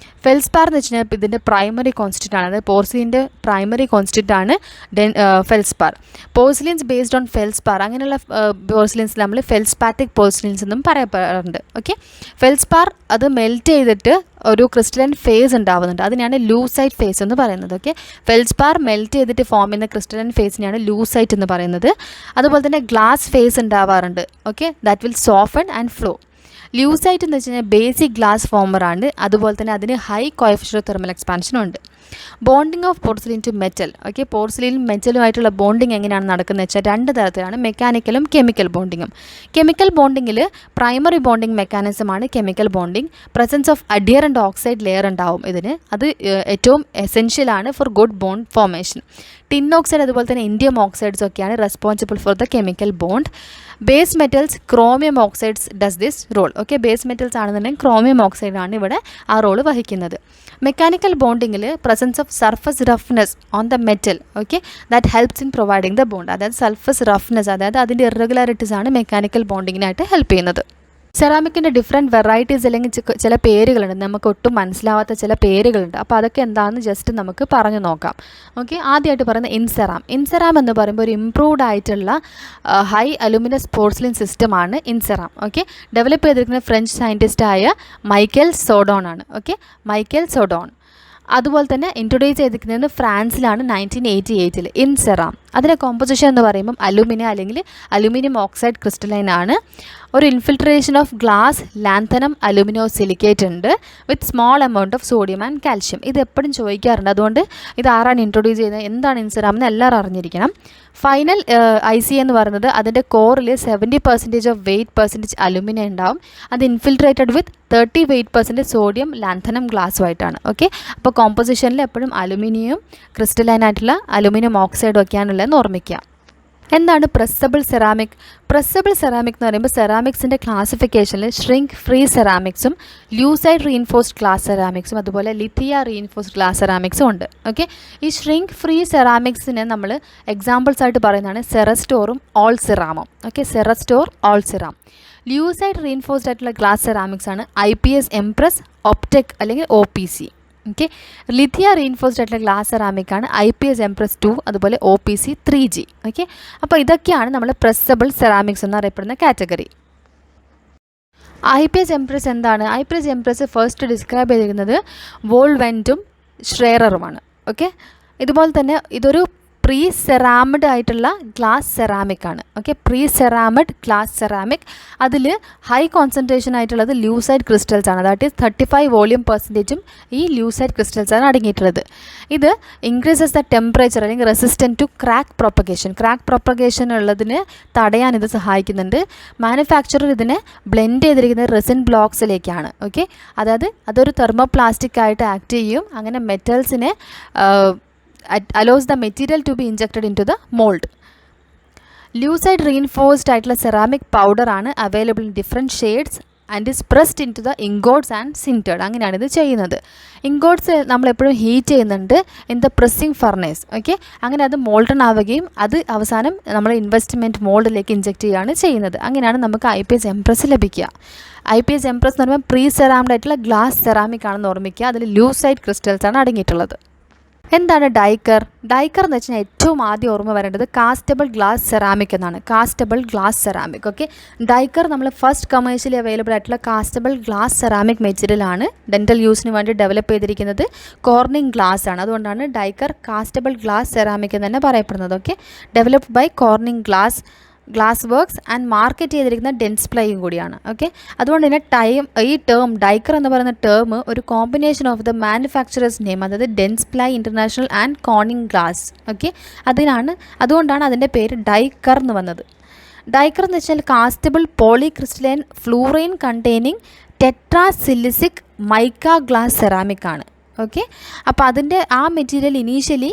Speaker 1: ഫെൽസ്പാർ എന്ന് വെച്ച് കഴിഞ്ഞാൽ ഇതിൻ്റെ പ്രൈമറി കോൺസ്റ്റൻ്റ് ആണ്, അതായത് പോർസിലിൻ്റെ പ്രൈമറി കോൺസ്റ്റൻ്റ് ആണ് feldspar. Porcelains based on feldspar, അങ്ങനെയുള്ള പോർസിലിൻസ് നമ്മൾ ഫെൽസ്പാറ്റിക് പോർസിലിൻസ് എന്നും പറയപ്പെടാറുണ്ട്. ഓക്കെ, ഫെൽസ്പാർ അത് മെൽറ്റ് ചെയ്തിട്ട് ഒരു ക്രിസ്റ്റലൈൻ ഫേസ് ഉണ്ടാവുന്നുണ്ട്, അതിനാണ് ലൂസൈറ്റ് ഫേസ് എന്ന് പറയുന്നത്. ഓക്കെ, ഫെൽസ്പാർ മെൽറ്റ് ചെയ്തിട്ട് ഫോം ചെയ്യുന്ന ക്രിസ്റ്റലൈൻ ഫേസിനെയാണ് ലൂസൈറ്റ് എന്ന് പറയുന്നത്. അതുപോലെ തന്നെ ഗ്ലാസ് ഫേസ് ഉണ്ടാവാറുണ്ട്. Okay, that will soften and flow. Leucite എന്ന് വെച്ച് കഴിഞ്ഞാൽ ബേസിക് ഗ്ലാസ് ഫോമറാണ്. അതുപോലെ തന്നെ അതിന് ഹൈ കോഎഫിഷ്യന്റ് ഓഫ് തെർമൽ എക്സ്പാൻഷനും ഉണ്ട്. Bonding of porcelain to metal. Okay, പോർസിലിനും മെറ്റലുമായിട്ടുള്ള ബോണ്ടിങ് എങ്ങനെയാണ് നടക്കുന്നത് വെച്ചാൽ രണ്ട് തരത്തിലാണ്, മെക്കാനിക്കലും കെമിക്കൽ ബോണ്ടിങ്ങും. കെമിക്കൽ ബോണ്ടിങ്ങിൽ പ്രൈമറി ബോണ്ടിങ് മെക്കാനിസമാണ് chemical bonding. Presence of adherent oxide layer ഉണ്ടാവും ഇതിന്, അത് ഏറ്റവും എസെൻഷ്യലാണ് for good bond formation. Tin oxide അതുപോലെ തന്നെ ഇൻഡിയം ഓക്സൈഡ്സ് ഒക്കെയാണ് responsible for the chemical bond. Base metals chromium oxides does this role. Okay, base metals ആണെന്നുണ്ടെങ്കിൽ ക്രോമിയം ഓക്സൈഡാണ് ഇവിടെ ആ റോള് വഹിക്കുന്നത്. മെക്കാനിക്കൽ ബോണ്ടിങ്ങിൽ presence of surface roughness on the metal, okay, that helps in providing the bond. അതായത് surface roughness, അതായത് അതിൻ്റെ irregularities ആണ് മെക്കാനിക്കൽ ബോണ്ടിങ്ങിനായിട്ട് ഹെൽപ്പ് ചെയ്യുന്നത്. സെറാമിക്കിൻ്റെ ഡിഫറെൻറ്റ് വെറൈറ്റീസ് അല്ലെങ്കിൽ ചില പേരുകളുണ്ട്, നമുക്ക് ഒട്ടും മനസ്സിലാവാത്ത ചില പേരുകളുണ്ട്. അപ്പോൾ അതൊക്കെ എന്താണെന്ന് ജസ്റ്റ് നമുക്ക് പറഞ്ഞു നോക്കാം. ഓക്കെ, ആദ്യമായിട്ട് പറയുന്നത് ഇൻസെറാം. ഇൻസെറാം എന്ന് പറയുമ്പോൾ ഒരു ഇംപ്രൂവ്ഡ് ആയിട്ടുള്ള ഹൈ അലുമിനസ് പോർസിലിൻ സിസ്റ്റമാണ് ഇൻസെറാം. ഓക്കെ, ഡെവലപ്പ് ചെയ്തിരിക്കുന്ന ഫ്രഞ്ച് സയൻറ്റിസ്റ്റായ മൈക്കൽ സോഡോൺ ആണ്. Okay, Michael Sadoun. അതുപോലെ തന്നെ ഇൻട്രൊഡ്യൂസ് ചെയ്തിരിക്കുന്നത് ഫ്രാൻസിലാണ് 1988 ഇൻസെറാം. അതിൻ്റെ കോമ്പോസിഷൻ എന്ന് പറയുമ്പം അലുമിനിയം അല്ലെങ്കിൽ അലുമിനിയം ഓക്സൈഡ് ക്രിസ്റ്റലൈൻ ആണ്. ഒരു infiltration of glass lanthanum aluminosilicate ഉണ്ട് with small amount of sodium and calcium. ഇത് എപ്പോഴും ചോദിക്കാറുണ്ട്, അതുകൊണ്ട് ഇത് ആരാണ് ഇൻട്രൊഡ്യൂസ് ചെയ്യുന്നത്, എന്താണ് ഇൻസെറാം എന്ന് എല്ലാവരും അറിഞ്ഞിരിക്കണം. ഫൈനൽ IC എന്ന് പറയുന്നത് അതിൻ്റെ കോറിൽ 70% ഓഫ് വെയ്റ്റ് പെർസെൻറ്റേജ് അലുമിനിയം ഉണ്ടാവും. അത് ഇൻഫിൽട്രേറ്റഡ് വിത്ത് 30% സോഡിയം ലാന്തനം ഗ്ലാസ്സുമായിട്ടാണ്. ഓക്കെ, അപ്പോൾ കോമ്പോസിഷനിൽ എപ്പോഴും അലുമിനിയം ക്രിസ്റ്റലൈൻ ആയിട്ടുള്ള അലുമിനിയം ഓക്സൈഡും ഒക്കെയാണുള്ളതെന്ന് ഓർമ്മിക്കുക. എന്താണ് പ്രസ്സബിൾ സെറാമിക്? പ്രസ്സബിൾ സെറാമിക് എന്ന് പറയുമ്പോൾ സെറാമിക്സിൻ്റെ ക്ലാസിഫിക്കേഷനിൽ ഷ്രിങ്ക് ഫ്രീ സെറാമിക്സും ലൂസൈഡ് റീഇൻഫോഴ്സ്ഡ് ഗ്ലാസ് സെറാമിക്സും അതുപോലെ ലിത്തിയ റീഇൻഫോഴ്സ്ഡ് ഗ്ലാസ് സെറാമിക്സും ഉണ്ട്. ഓക്കെ, ഈ ഷ്രിങ്ക് ഫ്രീ സെറാമിക്സിനെ നമ്മൾ എക്സാമ്പിൾസ് ആയിട്ട് പറയുന്നതാണ് സെറസ്റ്റോറും ഓൾസിറാമും. ഓക്കെ, സെറസ്റ്റോർ, ഓൾസിറാം. ലൂസൈഡ് റീഇൻഫോഴ്സ്ഡ് ആയിട്ടുള്ള ഗ്ലാസ് സെറാമിക്സ് ആണ് IPS എംപ്രസ്, ഒപ്ടെക് അല്ലെങ്കിൽ OPC. ഓക്കെ, ലിഥിയ റീഇൻഫോഴ്സ്ഡ് ആയിട്ടുള്ള ഗ്ലാസ് സെറാമിക് ആണ് IPS എംപ്രസ് 2 അതുപോലെ OPC 3G. ഓക്കെ, അപ്പോൾ ഇതൊക്കെയാണ് നമ്മൾ പ്രസ്സബിൾ സെറാമിക്സ് എന്നറിയപ്പെടുന്ന കാറ്റഗറി. IPS എംപ്രസ് എന്താണ്? IPS എംപ്രസ് ഫസ്റ്റ് ഡിസ്ക്രൈബ് ചെയ്തിരിക്കുന്നത് വോൾവെൻറ്റും ഷ്രേററുമാണ്. ഓക്കെ, ഇതുപോലെ തന്നെ ഇതൊരു പ്രീ സെറാമിഡ് ആയിട്ടുള്ള ഗ്ലാസ് സെറാമിക് ആണ്. Okay, pre cerammed glass ceramic. അതിൽ ഹൈ കോൺസെൻട്രേഷൻ ആയിട്ടുള്ളത് ലൂസൈഡ് ക്രിസ്റ്റൽസ് ആണ്. ദാറ്റ് ഈസ് 35 വോളിയം പെർസെൻറ്റേജും ഈ ലൂസൈഡ് ക്രിസ്റ്റൽസ് ആണ് അടങ്ങിയിട്ടുള്ളത്. ഇത് ഇൻക്രീസസ് ദ ടെമ്പറേച്ചർ അല്ലെങ്കിൽ റെസിസ്റ്റൻറ്റ് ടു ക്രാക്ക് പ്രൊപ്പഗേഷൻ ഉള്ളതിന് തടയാൻ ഇത് സഹായിക്കുന്നുണ്ട്. മാനുഫാക്ചറർ ഇതിനെ ബ്ലെൻഡ് ചെയ്തിരിക്കുന്നത് റെസിൻ ബ്ലോക്സിലേക്കാണ്. ഓക്കെ, അതായത് അതൊരു തെർമോപ്ലാസ്റ്റിക് ആയിട്ട് ആക്ട് ചെയ്യും. അങ്ങനെ മെറ്റൽസിനെ allows the material to be injected into the mold. Lucide reinforced ആയിട്ടുള്ള ceramic powder ആണ് available in different shades and is pressed into the ingots and sintered. അങ്ങനെയാണ് ഇത് ചെയ്യുന്നത്. ഇൻഗോട്ട്സ് നമ്മളെപ്പോഴും ഹീറ്റ് ചെയ്യുന്നുണ്ട് in the pressing furnace. Okay, അങ്ങനെ അത് molten ആവുകയും അത് അവസാനം നമ്മൾ ഇൻവെസ്റ്റ്മെൻറ്റ് മോൾഡിലേക്ക് ഇഞ്ചെക്ട് ചെയ്യുകയാണ് ചെയ്യുന്നത്. അങ്ങനെയാണ് നമുക്ക് IPS എംപ്രസ് ലഭിക്കുക. IPS എംപ്രസ് എന്ന് പറയുമ്പോൾ പ്രീ സെറാമിഡ് ആയിട്ടുള്ള ഗ്ലാസ് സെറാമിക് ആണെന്ന് ഓർമ്മിക്കുക. അതിൽ ലൂസൈഡ് ക്രിസ്റ്റൽസ് ആണ് അടങ്ങിയിട്ടുള്ളത്. എന്താണ് ഡൈക്കർ? ഡൈക്കർ എന്ന് വെച്ചാൽ ഏറ്റവും ആദ്യം ഓർമ്മ വരേണ്ടത് കാസ്റ്റബിൾ ഗ്ലാസ് സെറാമിക് എന്നാണ്. കാസ്റ്റബിൾ ഗ്ലാസ് സെറാമിക്. ഓക്കെ, ഡൈക്കർ നമ്മൾ ഫസ്റ്റ് കമേഴ്ഷ്യലി അവൈലബിൾ ആയിട്ടുള്ള കാസ്റ്റബിൾ ഗ്ലാസ് സെറാമിക് മെറ്റീരിയൽ ആണ്. ഡെൻറ്റൽ യൂസിന് വേണ്ടി ഡെവലപ്പ് ചെയ്തിരിക്കുന്നത് കോർണിംഗ് ഗ്ലാസ് ആണ്. അതുകൊണ്ടാണ് ഡൈക്കർ കാസ്റ്റബിൾ ഗ്ലാസ് സെറാമിക് എന്ന് തന്നെ പറയപ്പെടുന്നത്. Okay, developed by Corning glass works and market ചെയ്തിരിക്കുന്ന ഡെൻസ്പ്ലൈയും കൂടിയാണ്. ഓക്കെ, അതുകൊണ്ട് തന്നെ ഈ ടേം ഡൈക്കർ എന്ന് പറയുന്ന ടേം ഒരു combination of the manufacturers name, അതായത് Dentsply International and Corning glass. Okay, അതുകൊണ്ടാണ് അതിൻ്റെ പേര് ഡൈക്കർ എന്ന് വന്നത്. ഡൈക്കർ എന്ന് വെച്ചാൽ castable polycrystalline fluorine containing tetrasilicic mica glass ceramic ആണ്. ഓക്കെ, അപ്പോൾ അതിൻ്റെ ആ material initially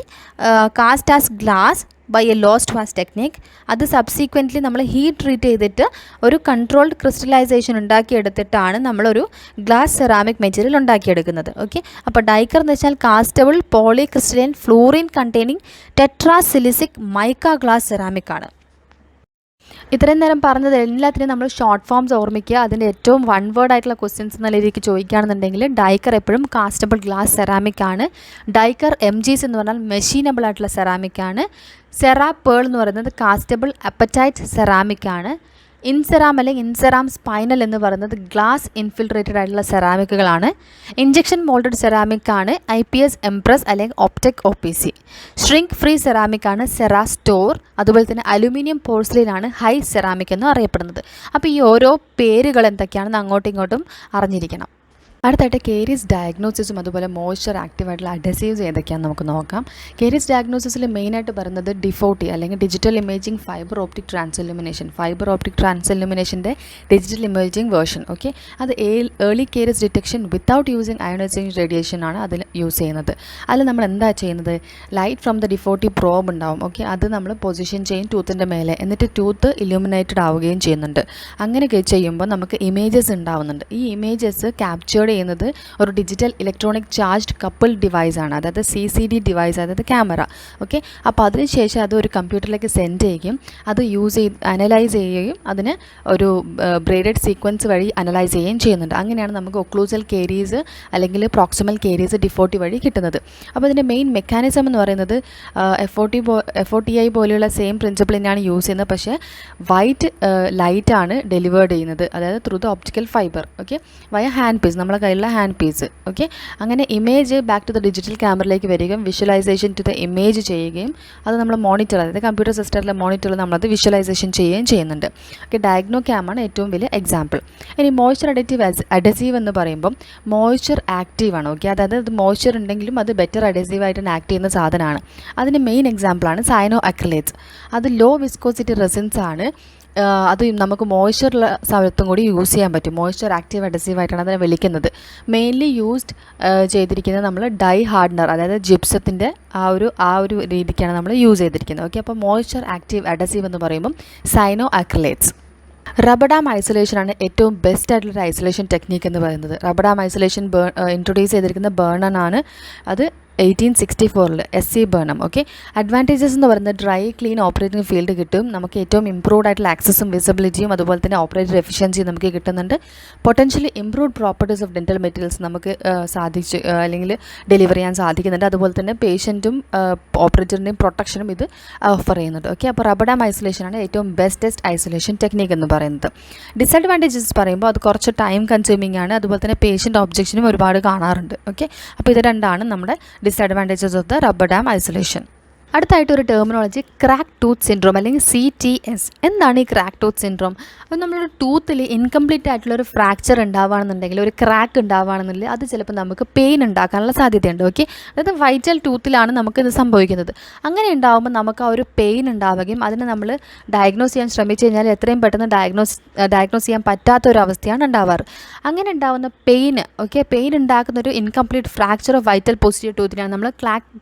Speaker 1: cast as glass by a lost wax technique. അത് സബ്സീക്വൻ്റ്ലി നമ്മൾ ഹീറ്റ് ട്രീറ്റ് ചെയ്തിട്ട് ഒരു കൺട്രോൾഡ് ക്രിസ്റ്റലൈസേഷൻ ഉണ്ടാക്കിയെടുത്തിട്ടാണ് നമ്മളൊരു ഗ്ലാസ് സെറാമിക് മെറ്റീരിയൽ ഉണ്ടാക്കിയെടുക്കുന്നത്. ഓക്കെ, അപ്പോൾ ഡൈക്കർ എന്ന് വെച്ചാൽ castable polycrystalline fluorine containing tetrasilicic mica glass ceramic ആണ്. ഇത്രയും നേരം പറഞ്ഞത് എല്ലാത്തിനും നമ്മൾ ഷോർട്ട് ഫോംസ് ഓർമ്മിക്കുക. അതിൻ്റെ ഏറ്റവും വൺ വേർഡ് ആയിട്ടുള്ള ക്വസ്റ്റ്യൻസ് എന്നുള്ള രീതിക്ക് ചോദിക്കുകയാണെന്നുണ്ടെങ്കിൽ ഡൈക്കർ എപ്പോഴും കാസ്റ്റബിൾ ഗ്ലാസ് സെറാമിക് ആണ്. ഡൈക്കർ MGs എന്ന് പറഞ്ഞാൽ മെഷീനബിൾ ആയിട്ടുള്ള സെറാമിക് ആണ്. സെറാ പേൾ എന്ന് പറയുന്നത് കാസ്റ്റബിൾ അപ്പറ്റൈറ്റ് സെറാമിക് ആണ്. ഇൻസെറാം അല്ലെങ്കിൽ ഇൻസെറാം സ്പൈനൽ എന്ന് പറയുന്നത് ഗ്ലാസ് ഇൻഫിൽട്രേറ്റഡ് ആയിട്ടുള്ള സെറാമിക്കുകളാണ്. ഇഞ്ചക്ഷൻ മോൾഡഡ് സെറാമിക് ആണ് IPS എംപ്രസ് അല്ലെങ്കിൽ ഒപ്റ്റെക് OPC. ഷ്രിങ്ക് ഫ്രീ സെറാമിക് ആണ് സെറാ സ്റ്റോർ. അതുപോലെ തന്നെ അലുമിനിയം പോർസിലിൻ ആണ് ഹൈ സെറാമിക് എന്ന് അറിയപ്പെടുന്നത്. അപ്പോൾ ഈ ഓരോ പേരുകൾ എന്തൊക്കെയാണെന്ന് അങ്ങോട്ടും ഇങ്ങോട്ടും അറിഞ്ഞിരിക്കണം. അടുത്തായിട്ട് കേരീസ് ഡയഗ്നോസിസും അതുപോലെ മോയ്സ്ചർ ആക്റ്റീവായിട്ടുള്ള അഡസീവ്സ് ഏതൊക്കെയാണെന്ന് നമുക്ക് നോക്കാം. കേരീസ് ഡയഗ്നോസിസിൽ മെയിനായിട്ട് പറയുന്നത് ഡിഫോട്ടി അല്ലെങ്കിൽ digital imaging fibre optic transillumination. Fibre optic ട്രാൻസ്ഇലുമിനേഷൻ്റെ ഡിജിറ്റൽ ഇമേജിംഗ് വേർഷൻ. ഓക്കെ, അത് early caries detection without using ionising radiation ആണ് അതിൽ യൂസ് ചെയ്യുന്നത്. അതിൽ നമ്മൾ എന്താ ചെയ്യുന്നത്, light from the DIFOTI probe ഉണ്ടാവും. ഓക്കെ, അത് നമ്മൾ പൊസിഷൻ ചെയ്യും ടൂത്തിൻ്റെ മേലെ, എന്നിട്ട് ടൂത്ത് ഇലുമിനേറ്റഡ് ആവുകയും ചെയ്യുന്നുണ്ട്. അങ്ങനെയൊക്കെ ചെയ്യുമ്പോൾ നമുക്ക് ഇമേജസ് ഉണ്ടാവുന്നുണ്ട്. ഈ ഇമേജസ് ക്യാപ്ചേർഡ് ചെയ്യുന്നത് ഒരു digital electronic charged couple device ആണ്, അതായത് CCD ഡിവൈസ്, അതായത് ക്യാമറ. ഓക്കെ, അപ്പോൾ അതിനുശേഷം അത് ഒരു കമ്പ്യൂട്ടറിലേക്ക് സെൻഡ് ചെയ്യുകയും അത് അനലൈസ് ചെയ്യുകയും അതിന് ഒരു ബ്രേഡഡ് സീക്വൻസ് വഴി അനലൈസ് ചെയ്യുകയും ചെയ്യുന്നുണ്ട്. അങ്ങനെയാണ് നമുക്ക് ഒക്ലൂസൽ കേരീസ് അല്ലെങ്കിൽ പ്രോക്സിമൽ കേരീസ് ഡിഫോട്ടി വഴി കിട്ടുന്നത്. അപ്പോൾ ഇതിൻ്റെ മെയിൻ മെക്കാനിസം എന്ന് പറയുന്നത് FOTI പോലെയുള്ള സെയിം പ്രിൻസിപ്പിൾ തന്നെയാണ് യൂസ് ചെയ്യുന്നത്. പക്ഷേ വൈറ്റ് ലൈറ്റാണ് ഡെലിവേർഡ് ചെയ്യുന്നത്, അതായത് through the optical fibre. Okay, via hand piece, നമ്മളെ കയ്യിലുള്ള ഹാൻഡ് പീസ്. ഓക്കെ, അങ്ങനെ image back to the digital ക്യാമറയിലേക്ക് വരികയും വിഷ്വലൈസേഷൻ ടു ദ ഇമേജ് ചെയ്യുകയും അത് നമ്മൾ മോണിറ്റർ, അതായത് കമ്പ്യൂട്ടർ സിസ്റ്റത്തിലെ മോണിറ്ററിൽ നമ്മളത് വിഷ്വലൈസേഷൻ ചെയ്യുകയും ചെയ്യുന്നുണ്ട്. ഓക്കെ, ഡയഗ്നോ ക്യാമാണ് ഏറ്റവും വലിയ എക്സാമ്പിൾ. ഇനി മോയ്സ്ചർ അഡസീവ് എന്ന് പറയുമ്പം മോയ്സ്ചർ ആക്റ്റീവാണ്. ഓക്കെ, അതായത് അത് മോയ്സ്ചർ ഉണ്ടെങ്കിലും അത് ബെറ്റർ അഡസീവായിട്ട് ആക്ട് ചെയ്യുന്ന സാധനമാണ്. അതിൻ്റെ മെയിൻ എക്സാമ്പിളാണ് സയനോ അക്രിലേറ്റ്സ്. അത് ലോ വിസ്കോസിറ്റി റെസിൻസ് ആണ്. അത് നമുക്ക് മോയ്സ്ചറുള്ള സ്ഥലത്തും കൂടി യൂസ് ചെയ്യാൻ പറ്റും. മോയ്സ്ചർ ആക്റ്റീവ് അഡസീവായിട്ടാണ് അതിനെ വിളിക്കുന്നത്. മെയിൻലി യൂസ്ഡ് ചെയ്തിരിക്കുന്നത് നമ്മൾ ഡൈ ഹാർഡനർ, അതായത് ജിപ്സത്തിൻ്റെ ആ ഒരു രീതിക്കാണ് നമ്മൾ യൂസ് ചെയ്തിരിക്കുന്നത്. ഓക്കെ, അപ്പോൾ മോയ്സ്ചർ ആക്റ്റീവ് അഡസീവ് എന്ന് പറയുമ്പം സൈനോ അക്രിലേറ്റ്സ്. റബ്ബർ ഡാം ഐസൊലേഷൻ ആണ് ഏറ്റവും ബെസ്റ്റ് ആയിട്ടുള്ളൊരു ഐസൊലേഷൻ ടെക്നീക്ക് എന്ന് പറയുന്നത്. റബ്ബർ ഡാം ഐസൊലേഷൻ ഇൻട്രൊഡ്യൂസ് ചെയ്തിരിക്കുന്ന ബേർണൺ ആണ്. അത് 1864 SC ബേർണം. ഓക്കെ, അഡ്വാൻറ്റേജസ് എന്ന് പറയുന്നത് ഡ്രൈ ക്ലീൻ ഓപ്പറേറ്റിംഗ് ഫീൽഡ് കിട്ടും. നമുക്ക് ഏറ്റവും ഇംപ്രൂവ്ഡ് ആയിട്ടുള്ള ആക്സസും വിസിബിലിറ്റിയും അതുപോലെ തന്നെ ഓപ്പറേറ്റർ എഫിഷ്യൻസിയും നമുക്ക് കിട്ടുന്നുണ്ട്. Potentially improved properties of dental materials നമുക്ക് അല്ലെങ്കിൽ ഡെലിവർ ചെയ്യാൻ സാധിക്കുന്നുണ്ട്. അതുപോലെ തന്നെ പേഷ്യൻറ്റും ഓപ്പറേറ്ററിൻ്റെയും പ്രൊട്ടക്ഷനും ഇത് ഓഫർ ചെയ്യുന്നുണ്ട്. ഓക്കെ, അപ്പോൾ റബ്ബർ ഡാം ഐസൊലേഷനാണ് ഏറ്റവും ബെസ്റ്റസ്റ്റ് ഐസൊലേഷൻ ടെക്നീക്ക് എന്ന് പറയുന്നത്. ഡിസഡ്വാൻറ്റേജസ് പറയുമ്പോൾ അത് കുറച്ച് ടൈം കൺസ്യൂമിംഗ് ആണ്. അതുപോലെ തന്നെ പേഷ്യൻ്റ് ഒബ്ജക്ഷനും ഒരുപാട് കാണാറുണ്ട്. ഓക്കെ, അപ്പോൾ ഇത് രണ്ടാണ് നമ്മുടെ disadvantages of the rubber dam isolation. അടുത്തായിട്ട് ഒരു ടെർമിനോളജി ക്രാക്ക് ടൂത്ത് സിൻഡ്രോം അല്ലെങ്കിൽ CTS. എന്താണ് ഈ ക്രാക്ക് ടൂത്ത് സിൻഡ്രോം? അപ്പോൾ നമ്മളൊരു ടൂത്തിൽ ഇൻകംപ്ലീറ്റ് ആയിട്ടുള്ളൊരു ഫ്രാക്ചർ ഉണ്ടാവുകയാണെന്നുണ്ടെങ്കിൽ, ഒരു ക്രാക്ക് ഉണ്ടാവുകയാണെന്നുണ്ടെങ്കിൽ അത് ചിലപ്പോൾ നമുക്ക് പെയിൻ ഉണ്ടാക്കാനുള്ള സാധ്യതയുണ്ട്. ഓക്കെ, അതായത് വൈറ്റൽ ടൂത്തിലാണ് നമുക്കിത് സംഭവിക്കുന്നത്. അങ്ങനെ ഉണ്ടാകുമ്പോൾ നമുക്ക് ആ ഒരു പെയിൻ ഉണ്ടാവുകയും അതിനെ നമ്മൾ ഡയഗ്നോസ് ചെയ്യാൻ ശ്രമിച്ചു കഴിഞ്ഞാൽ എത്രയും പെട്ടെന്ന് ഡയഗ്നോസ് ചെയ്യാൻ പറ്റാത്തൊരവസ്ഥയാണ് ഉണ്ടാവാറ്. അങ്ങനെ ഉണ്ടാകുന്ന പെയിൻ ഉണ്ടാക്കുന്ന ഒരു incomplete fracture of vital posterior ടൂത്തിനാണ് നമ്മൾ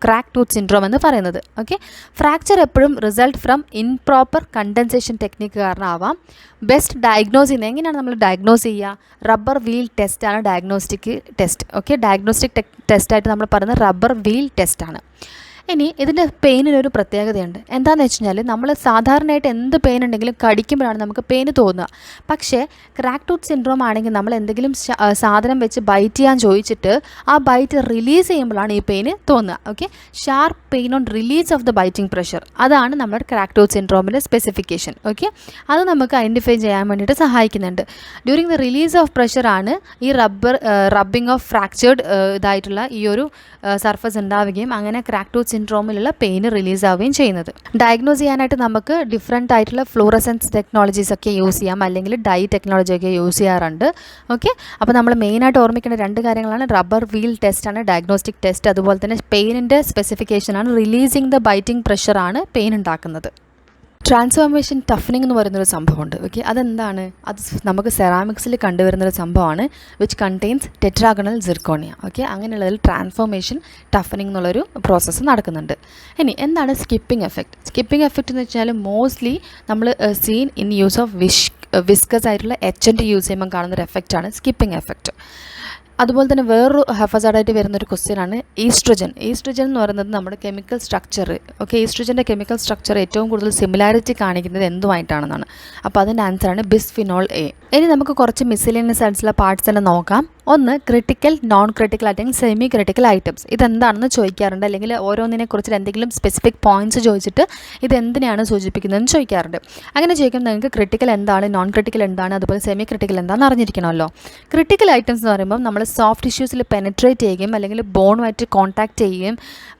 Speaker 1: ക്രാക്ക് ടൂത്ത് സിൻഡ്രോം എന്ന് പറയുന്നത്. ഓക്കെ, ഫ്രാക്ചർ എപ്പോഴും result from improper condensation technique കാരണമാവാം. ബെസ്റ്റ് ഡയഗ്നോസ് ചെയ്യുന്നത് എങ്ങനെയാണ് നമ്മൾ ഡയഗ്നോസ് ചെയ്യുക? റബ്ബർ വീൽ ടെസ്റ്റാണ് ഡയഗ്നോസ്റ്റിക് ടെസ്റ്റ്. ഓക്കെ, ഡയഗ്നോസ്റ്റിക് ടെസ്റ്റായിട്ട് നമ്മൾ പറയുന്നത് റബ്ബർ വീൽ ടെസ്റ്റാണ്. ഇനി ഇതിൻ്റെ പെയിനിനൊരു പ്രത്യേകതയുണ്ട്. എന്താണെന്ന് വെച്ച് കഴിഞ്ഞാൽ നമ്മൾ സാധാരണയായിട്ട് എന്ത് പെയിൻ ഉണ്ടെങ്കിലും കടിക്കുമ്പോഴാണ് നമുക്ക് പെയിൻ തോന്നുക. പക്ഷേ ക്രാക്ക് ടൂത്ത് സിൻഡ്രോം ആണെങ്കിൽ നമ്മൾ എന്തെങ്കിലും സാധനം വെച്ച് ബൈറ്റ് ചെയ്യാൻ ചോദിച്ചിട്ട് ആ ബൈറ്റ് റിലീസ് ചെയ്യുമ്പോഴാണ് ഈ പെയിൻ തോന്നുക. Okay, sharp pain on release of the biting pressure, അതാണ് നമ്മുടെ ക്രാക്ക് ടൂത്ത് സിൻഡ്രോമിൻ്റെ സ്പെസിഫിക്കേഷൻ. ഓക്കെ, അത് നമുക്ക് ഐഡൻറ്റിഫൈ ചെയ്യാൻ വേണ്ടിയിട്ട് സഹായിക്കുന്നുണ്ട്. ഡ്യൂറിങ് ദ റിലീസ് ഓഫ് പ്രഷറാണ് ഈ റബ്ബിംഗ് ഓഫ് ഫ്രാക്ചേർഡ് ഇതായിട്ടുള്ള ഈ ഒരു സർഫസ് ഉണ്ടാവുകയും അങ്ങനെ ക്രാക്ക് ടൂത്ത് സിൻഡ്രോമിലുള്ള പെയിൻ റിലീസ് ആവുകയും ചെയ്യുന്നത്. ഡയഗ്നോസ് ചെയ്യാനായിട്ട് നമുക്ക് ഡിഫറെൻ്റ് ആയിട്ടുള്ള ഫ്ലൂറസെൻസ് ടെക്നോളജീസ് ഒക്കെ യൂസ് ചെയ്യാം, അല്ലെങ്കിൽ ഡൈ ടെക്നോളജി ഒക്കെ യൂസ് ചെയ്യാറുണ്ട്. ഓക്കെ, അപ്പോൾ നമ്മൾ മെയിനായിട്ട് ഓർമ്മിക്കേണ്ട രണ്ട് കാര്യങ്ങളാണ്. റബ്ബർ വീൽ ടെസ്റ്റാണ് ഡയഗ്നോസ്റ്റിക് ടെസ്റ്റ്, അതുപോലെ തന്നെ പെയിനിൻ്റെ സ്പെസിഫിക്കേഷനാണ്. റിലീസിങ് ദ ബൈറ്റിംഗ് പ്രഷറാണ് പെയിൻ ഉണ്ടാക്കുന്നത്. ട്രാൻസ്ഫോർമേഷൻ ടഫനിങ് എന്ന് പറയുന്നൊരു സംഭവമുണ്ട്. ഓക്കെ, അതെന്താണ്? അത് നമുക്ക് സെറാമിക്സിൽ കണ്ടുവരുന്നൊരു സംഭവമാണ്. Which contains tetragonal zirconia. Okay, അങ്ങനെയുള്ളതിൽ ട്രാൻസ്ഫോർമേഷൻ ടഫനിങ് എന്നുള്ളൊരു പ്രോസസ്സ് നടക്കുന്നുണ്ട്. ഇനി എന്താണ് സ്കിപ്പിംഗ് എഫക്റ്റ്? സ്കിപ്പിംഗ് എഫക്റ്റ് എന്ന് വെച്ചാൽ മോസ്റ്റ്ലി നമ്മൾ scene in use of viscous ആയിട്ടുള്ള HNT യൂസ് ചെയ്യുമ്പോൾ കാണുന്നൊരു എഫക്റ്റാണ് സ്കിപ്പിംഗ് എഫക്റ്റ്. അതുപോലെ തന്നെ വേറൊരു ഹഫസാഡായിട്ട് വരുന്നൊരു ക്വസ്റ്റ്യനാണ് ഈസ്ട്രജൻ. ഈസ്ട്രജൻ എന്ന് പറയുന്നത് നമ്മുടെ കെമിക്കൽ സ്ട്രക്ചർ. ഓക്കെ, ഈസ്ട്രജൻ്റെ കെമിക്കൽ സ്ട്രക്ചർ ഏറ്റവും കൂടുതൽ സിമിലാരിറ്റി കാണിക്കുന്നത് എന്തുമായിട്ടാണെന്നാണ്. അപ്പോൾ അതിൻ്റെ ആൻസറാണ് ബിസ്ഫിനോൾ എ. ഇനി നമുക്ക് കുറച്ച് മിസ്സലേനിയസ് ആയിട്ടുള്ള പാർട്സ് തന്നെ നോക്കാം. ഒന്ന്, ക്രിട്ടിക്കൽ, നോൺ ക്രിട്ടിക്കൽ അല്ലെങ്കിൽ സെമി ക്രിട്ടിക്കൽ ഐറ്റംസ്. ഇതെന്താണെന്ന് ചോദിക്കാറുണ്ട്, അല്ലെങ്കിൽ ഓരോന്നിനെക്കുറിച്ച് എന്തെങ്കിലും സ്പെസിഫിക് പോയിൻറ്റ്സ് ചോദിച്ചിട്ട് ഇതെന്തിനാണ് സൂചിപ്പിക്കുന്നതെന്ന് ചോദിക്കാറുണ്ട്. അങ്ങനെ ചോദിക്കുമ്പോൾ നിങ്ങൾക്ക് ക്രിട്ടിക്കൽ എന്താണ്, നോൺ ക്രിട്ടിക്കൽ എന്താണ്, അതുപോലെ സെമി ക്രിട്ടിക്കൽ എന്താണെന്ന് അറിഞ്ഞിരിക്കണമല്ലോ. ക്രിട്ടിക്കൽ ഐറ്റംസ് എന്ന് പറയുമ്പോൾ നമ്മൾ സോഫ്റ്റ് ടിഷ്യൂസിൽ പെനട്രേറ്റ് ചെയ്യുകയും അല്ലെങ്കിൽ ബോണുമായിട്ട് കോൺടാക്റ്റ് ചെയ്യുകയും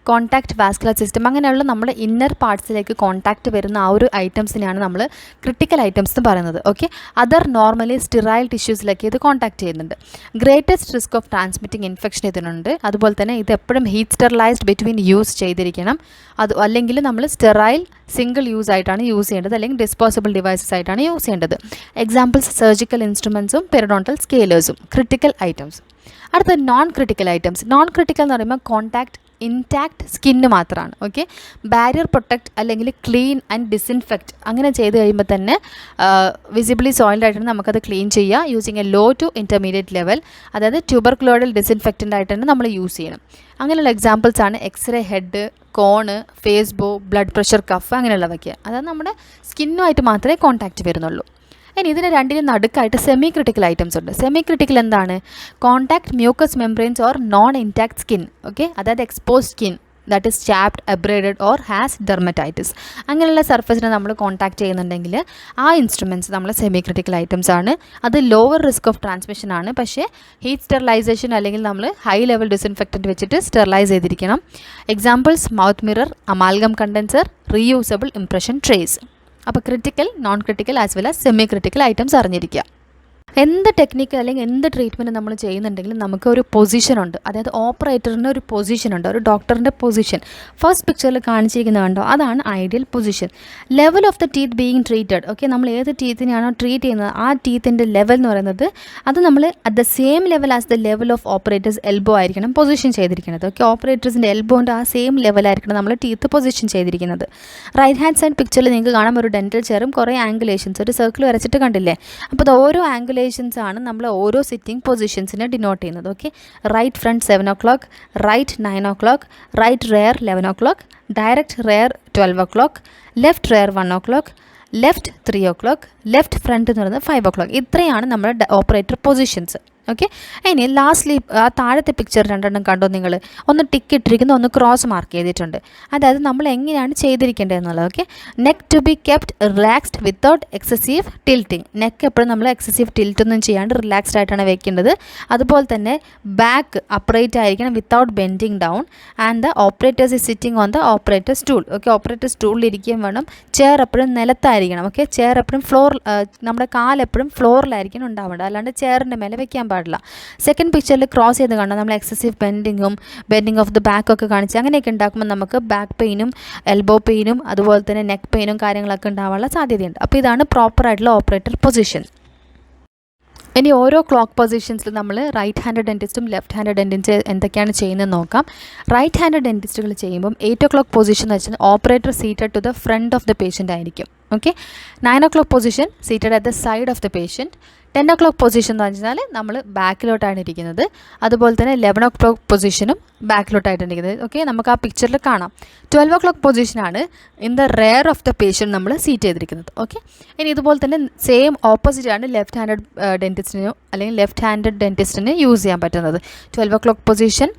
Speaker 1: കോൺടാക്റ്റ് വാസ്കുലർ സിസ്റ്റം അങ്ങനെയുള്ള നമ്മുടെ ഇന്നർ പാർട്സിലേക്ക് കോൺടാക്റ്റ് വരുന്ന ആ ഒരു ഐറ്റംസിനെയാണ് നമ്മൾ ക്രിട്ടിക്കൽ ഐറ്റംസ് എന്ന് പറയുന്നത്. ഓക്കെ, അതർ നോർമലി സ്റ്റിറൈൽ ടിഷ്യൂസിലേക്ക് ഇത് കോൺടാക്റ്റ് ചെയ്യുന്നുണ്ട്. Greatest risk of transmitting infection ഇതിനുണ്ട്. അതുപോലെ തന്നെ ഇത് എപ്പോഴും ഹീറ്റ് സ്റ്റെറിലൈസ്ഡ് ബിറ്റ്വീൻ യൂസ് ചെയ്തിരിക്കണം. അത് അല്ലെങ്കിൽ നമ്മൾ സ്റ്റെറൈൽ സിംഗിൾ യൂസ് ആയിട്ടാണ് യൂസ് ചെയ്യേണ്ടത്, അല്ലെങ്കിൽ ഡിസ്പോസിബിൾ ഡിവൈസസ് ആയിട്ടാണ് യൂസ് ചെയ്യേണ്ടത്. എക്സാമ്പിൾസ് സർജിക്കൽ ഇൻസ്ട്രുമെൻസും പെരിഡോണ്ടൽ സ്കെയിലേഴ്സും ക്രിട്ടിക്കൽ ഐറ്റംസ്. അടുത്ത non critical items. Non critical എന്ന് പറയുമ്പോൾ കോൺടാക്റ്റ് ഇൻടാക്റ്റ് സ്കിന്ന് മാത്രമാണ്. ഓക്കെ, ബാരിയർ പ്രൊട്ടക്റ്റ് അല്ലെങ്കിൽ ക്ലീൻ ആൻഡ് ഡിസിൻഫെക്റ്റ് അങ്ങനെ ചെയ്ത് കഴിയുമ്പോൾ തന്നെ വിസിബിളി സോയിൽഡ് ആയിട്ടാണ് നമുക്കത് ക്ലീൻ ചെയ്യുക using a low to intermediate level. അതായത് ട്യൂബർക്ലോയിഡൽ ഡിസിൻഫെക്റ്റൻ്റ് ആയിട്ടാണ് നമ്മൾ യൂസ് ചെയ്യണം. അങ്ങനെയുള്ള എക്സാമ്പിൾസാണ് X ray head, cone, face bow, blood pressure cuff അങ്ങനെയുള്ളവയ്ക്ക്. അതായത് നമ്മുടെ സ്കിന്നുമായിട്ട് മാത്രമേ കോൺടാക്റ്റ് വരുന്നുള്ളൂ. ഇനി ഇതിന് രണ്ടിനും നടുക്കായിട്ട് സെമി ക്രിട്ടിക്കൽ ഐറ്റംസ് ഉണ്ട്. സെമി ക്രിട്ടിക്കൽ എന്താണ്? Contact mucous membranes or non intact skin. Okay, അതായത് exposed skin that is chapped, abraded or has dermatitis അങ്ങനെയുള്ള സർഫസിനെ നമ്മൾ കോൺടാക്ട് ചെയ്യുന്നുണ്ടെങ്കിൽ ആ ഇൻസ്ട്രുമെൻറ്റ്സ് നമ്മൾ സെമി ക്രിട്ടിക്കൽ ഐറ്റംസ് ആണ്. അത് ലോവർ റിസ്ക് ഓഫ് ട്രാൻസ്മിഷൻ ആണ്. പക്ഷേ ഹീറ്റ് സ്റ്റെറിലൈസേഷൻ അല്ലെങ്കിൽ നമ്മൾ ഹൈ ലെവൽ ഡിസിൻഫെക്റ്റൻറ്റ് വെച്ചിട്ട് സ്റ്റെറിലൈസ് ചെയ്തിരിക്കണം. Examples mouth mirror, amalgam condenser, reusable impression trays. അപ്പോൾ critical, non critical as well as semi critical items അറിഞ്ഞിരിക്കുക. എന്ത് ടെക്നിക്ക് അല്ലെങ്കിൽ എന്ത് ട്രീറ്റ്മെൻറ്റ് നമ്മൾ ചെയ്യുന്നുണ്ടെങ്കിലും നമുക്ക് ഒരു പൊസിഷനുണ്ട്. അതായത് ഓപ്പറേറ്ററിന് ഒരു പൊസിഷനുണ്ട്, ഒരു ഡോക്ടറിൻ്റെ പൊസിഷൻ. ഫസ്റ്റ് പിക്ചറിൽ കാണിച്ചിരിക്കുന്നത് കണ്ടോ, അതാണ് ideal position. Level of the teeth being treated. Okay, നമ്മൾ ഏത് ടീത്തിനെയാണോ ട്രീറ്റ് ചെയ്യുന്നത് ആ ടീത്തിൻ്റെ ലെവൽ എന്ന് പറയുന്നത് അത് നമ്മൾ at the same level as the level of operators elbow ആയിരിക്കണം പൊസിഷൻ ചെയ്തിരിക്കുന്നത്. ഓക്കെ, ഓപ്പറേറ്റേഴ്സിൻ്റെ എൽബോൻ്റെ ആ സെയിം ലെവലായിരിക്കണം നമ്മൾ ടീത്ത് പൊസിഷൻ ചെയ്തിരിക്കുന്നത്. റൈറ്റ് ഹാൻഡ് സൈഡ് പിക്ചറിൽ നിങ്ങൾക്ക് കാണാം ഒരു ഡെൻറ്റൽ ചെയറും കുറേ ആംഗുലേഷൻസ്, ഒരു സർക്കിൾ വരച്ചിട്ട് കണ്ടില്ലേ. അപ്പോൾ അത് ഓരോ ആംഗുലേഷൻസ് ആണ് നമ്മൾ ഓരോ സിറ്റിംഗ് പൊസിഷൻസിനെ ഡിനോട്ട് ചെയ്യുന്നത്. Okay, right front 7 o'clock, right 9 o'clock, right rear 11 o'clock, direct rear 12 o'clock, left rear 1 o'clock, left 3 o'clock, left front എന്ന് പറയുന്നത് 5 o'clock. ഇത്രയാണ് നമ്മുടെ ഓപ്പറേറ്റർ പൊസിഷൻസ്. ഓക്കെ, ഇനി ലാസ്റ്റ്ലി ആ താഴത്തെ പിക്ചർ രണ്ടെണ്ണം കണ്ടോ നിങ്ങൾ? ഒന്ന് ടിക്ക് ഇട്ടിരിക്കുന്ന, ഒന്ന് ക്രോസ് മാർക്ക് ചെയ്തിട്ടുണ്ട്. അതായത് നമ്മൾ എങ്ങനെയാണ് ചെയ്തിരിക്കേണ്ടതെന്നുള്ളത്. Okay, neck to be kept relaxed without excessive tilting. Neck എപ്പോഴും നമ്മൾ എക്സസീവ് ടിൽറ്റൊന്നും ചെയ്യാണ്ട് റിലാക്സ്ഡ് ആയിട്ടാണ് വെക്കേണ്ടത്. അതുപോലെ തന്നെ ബാക്ക് അപ്രൈറ്റ് ആയിരിക്കണം without bending down. And the operators is sitting on the operator stool. Okay, operator സ്റ്റൂളിൽ ഇരിക്കുകയും വേണം. ചെയർ എപ്പോഴും നിലത്തായിരിക്കണം. ഓക്കെ, ചെയർ എപ്പോഴും നമ്മുടെ കാലെപ്പോഴും ഫ്ലോറിലായിരിക്കണം ഉണ്ടാവേണ്ടത്, അല്ലാണ്ട് ചെയറിൻ്റെ മേലെ വെക്കാൻ പാടില്ല. സെക്കൻഡ് പിക്ചറിൽ ക്രോസ് ചെയ്ത് കണ്ടോ നമ്മൾ excessive bending of the back ഒക്കെ കാണിച്ച് അങ്ങനെയൊക്കെ ഉണ്ടാക്കുമ്പോൾ നമുക്ക് ബാക്ക് പെയിനും എൽബോ പെയിനും അതുപോലെ തന്നെ നെക്ക് പെയിനും കാര്യങ്ങളൊക്കെ ഉണ്ടാവാനുള്ള സാധ്യതയുണ്ട്. അപ്പോൾ ഇതാണ് പ്രോപ്പറായിട്ടുള്ള ഓപ്പറേറ്റർ പൊസിഷൻ. ഇനി ഓരോ ക്ലോക്ക് പൊസിഷൻസിൽ നമ്മൾ റൈറ്റ് ഹാൻഡ് ഡെൻറ്റിസ്റ്റും ലെഫ്റ്റ് ഹാൻഡ് ഡെൻറ്റിസ്റ്റ് എന്തൊക്കെയാണ് ചെയ്യുന്നത് നോക്കാം. റൈറ്റ് ഹാൻഡ് ഡെൻറ്റിസ്റ്റുകൾ ചെയ്യുമ്പം 8 o'clock പൊസിഷൻ എന്ന് വെച്ചാൽ operator seated to the front of the patient ആയിരിക്കും. Okay, 9 o'clock position seated at the side of the patient. 10 o'clock position എന്ന് വെച്ചാൽ നമ്മൾ ബാക്കിലോട്ടാണ് ഇരിക്കുന്നത്. അതുപോലെ തന്നെ 11 o'clock പൊസിഷനും ബാക്കിലോട്ടായിട്ടാണ് ഇരിക്കുന്നത്. ഓക്കെ, നമുക്ക് ആ പിക്ചറിൽ കാണാം. 12 o'clock പൊസിഷനാണ് in the rear of the patient നമ്മൾ സീറ്റ് ചെയ്തിരിക്കുന്നത്. ഓക്കെ, ഇനി ഇതുപോലെ തന്നെ സെയിം ഓപ്പോസിറ്റാണ് ലെഫ്റ്റ് ഹാൻഡഡ് ഡെൻറ്റിസ്റ്റിനോ അല്ലെങ്കിൽ ലെഫ്റ്റ് ഹാൻഡഡ് ഡെൻറ്റിസ്റ്റിന് യൂസ് ചെയ്യാൻ പറ്റുന്നത്. 12 o'clock പൊസിഷൻ,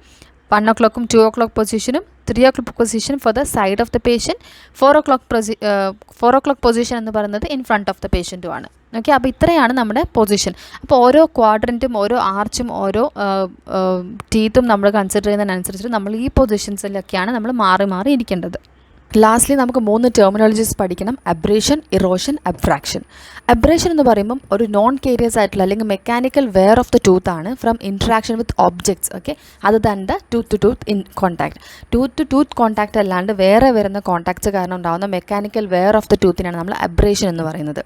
Speaker 1: 1 o'clock 2 o'clock പൊസിഷനും 3 o'clock position for the side of the patient, 4 o'clock position എന്ന് പറയുന്നത് ഇൻ ഫ്രണ്ട് ഓഫ് ദ പേഷ്യൻറ്റുമാണ്. ഓക്കെ, അപ്പോൾ ഇത്രയാണ് നമ്മുടെ പൊസിഷൻ. അപ്പോൾ ഓരോ ക്വാഡ്രൻറ്റും ഓരോ ആർച്ചും ഓരോ ടീത്തും നമ്മൾ കൺസിഡർ ചെയ്യുന്നതിനനുസരിച്ച് നമ്മൾ ഈ പൊസിഷൻസിലൊക്കെയാണ് നമ്മൾ മാറി മാറി ഇരിക്കേണ്ടത്. ലാസ്റ്റ്ലി നമുക്ക് 3 ടെർമിനോളജീസ് പഠിക്കണം. Abrasion, erosion, അബ്ഫ്രാക്ഷൻ. അബ്രേഷൻ എന്ന് പറയുമ്പം ഒരു നോൺ കേരിയസ് ആയിട്ടുള്ള അല്ലെങ്കിൽ mechanical wear of the tooth ആണ് from interaction with objects. Okay, അത് തന്നെ tooth to tooth in contact. Tooth to tooth contact അല്ലാണ്ട് വേറെ വരുന്ന കോൺടാക്ട്സ് കാരണം ഉണ്ടാകുന്ന മെക്കാനിക്കൽ വെയർ ഓഫ് ദ ടൂത്തിനാണ് നമ്മൾ അബ്രേഷൻ എന്ന് പറയുന്നത്.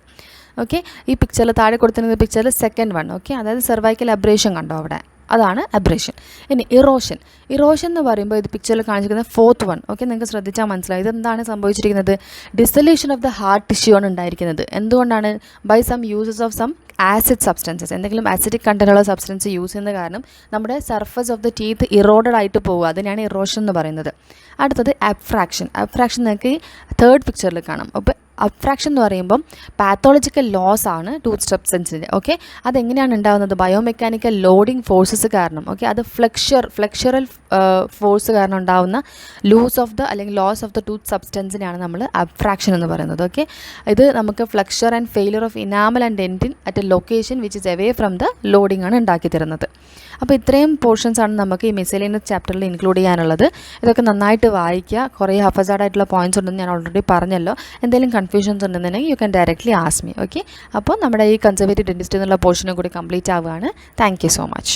Speaker 1: ഓക്കെ, ഈ പിക്ചറിൽ താഴെ കൊടുത്തിരുന്ന പിക്ചറിൽ സെക്കൻഡ് വൺ. ഓക്കെ, അതായത് സെർവൈക്കൽ അബ്രേഷൻ കണ്ടോ അവിടെ, അതാണ് അബ്രേഷൻ. ഇനി ഇറോഷൻ. ഇറോഷൻ എന്ന് പറയുമ്പോൾ ഇത് പിക്ചറിൽ കാണിച്ചിരിക്കുന്നത് ഫോർത്ത് വൺ. ഓക്കെ, നിങ്ങൾക്ക് ശ്രദ്ധിച്ചാൽ മനസ്സിലായി ഇതെന്താണ് സംഭവിച്ചിരിക്കുന്നത്. Dissolution of the hard tissue ആണ് ഉണ്ടായിരിക്കുന്നത്. എന്തുകൊണ്ടാണ്? By some uses of some acid substances, എന്തെങ്കിലും ആസിഡിക് കണ്ടന്റുള്ള സബ്സ്റ്റൻസ് യൂസ് ചെയ്യുന്ന കാരണം നമ്മുടെ surface of the teeth eroded ആയിട്ട് പോകുക. അതിനാണ് ഇറോഷൻ എന്ന് പറയുന്നത്. അടുത്തത് അബ്ഫ്രാക്ഷൻ. അബ്ഫ്രാക്ഷൻ നിങ്ങൾക്ക് തേർഡ് പിക്ചറിൽ കാണാം. അപ്പോൾ അബ്ഫ്രാക്ഷൻ എന്ന് പറയുമ്പം പാത്തോളജിക്കൽ ലോസ് ആണ് ടൂത്ത് സബ്സ്റ്റൻസിൻ്റെ. ഓക്കെ, അതെങ്ങനെയാണ് ഉണ്ടാകുന്നത്? ബയോമെക്കാനിക്കൽ ലോഡിങ് ഫോഴ്സസ് കാരണം. ഓക്കെ, അത് ഫ്ലെക്ഷറൽ ഫോഴ്സ് കാരണം ഉണ്ടാകുന്ന ലൂസ് ഓഫ് ദ അല്ലെങ്കിൽ ലോസ് ഓഫ് ദ ടൂത്ത് സബ്സ്റ്റൻസിനെയാണ് നമ്മൾ അബ്ഫ്രാക്ഷൻ എന്ന് പറയുന്നത്. ഓക്കെ, ഇത് നമുക്ക് flexure and failure of enamel and dentin at a location which is away from the loading ആണ് ഉണ്ടാക്കി തരുന്നത്. അപ്പോൾ ഇത്രയും പോർഷൻസ് ആണ് നമുക്ക് ഈ മിസലേനിയസ് ചാപ്റ്ററിൽ ഇൻക്ലൂഡ് ചെയ്യാനുള്ളത്. ഇതൊക്കെ നന്നായിട്ട് വായിക്കുക. കുറേ ഹഫസാഡായിട്ടുള്ള പോയിൻറ്റ്സ് ഉണ്ടെന്ന് ഞാൻ ഓൾറെഡി പറഞ്ഞല്ലോ. എന്തെങ്കിലും കൺഫ്യൂഷൻസ് ഉണ്ടെന്നുണ്ടെങ്കിൽ you can directly ask me. Okay, അപ്പോൾ നമ്മുടെ ഈ കൺസർവേറ്റീവ് ഡെന്റിസ്റ്റ് എന്നുള്ള പോർഷനും കൂടി കംപ്ലീറ്റ് ആവുകയാണ്. Thank you so much.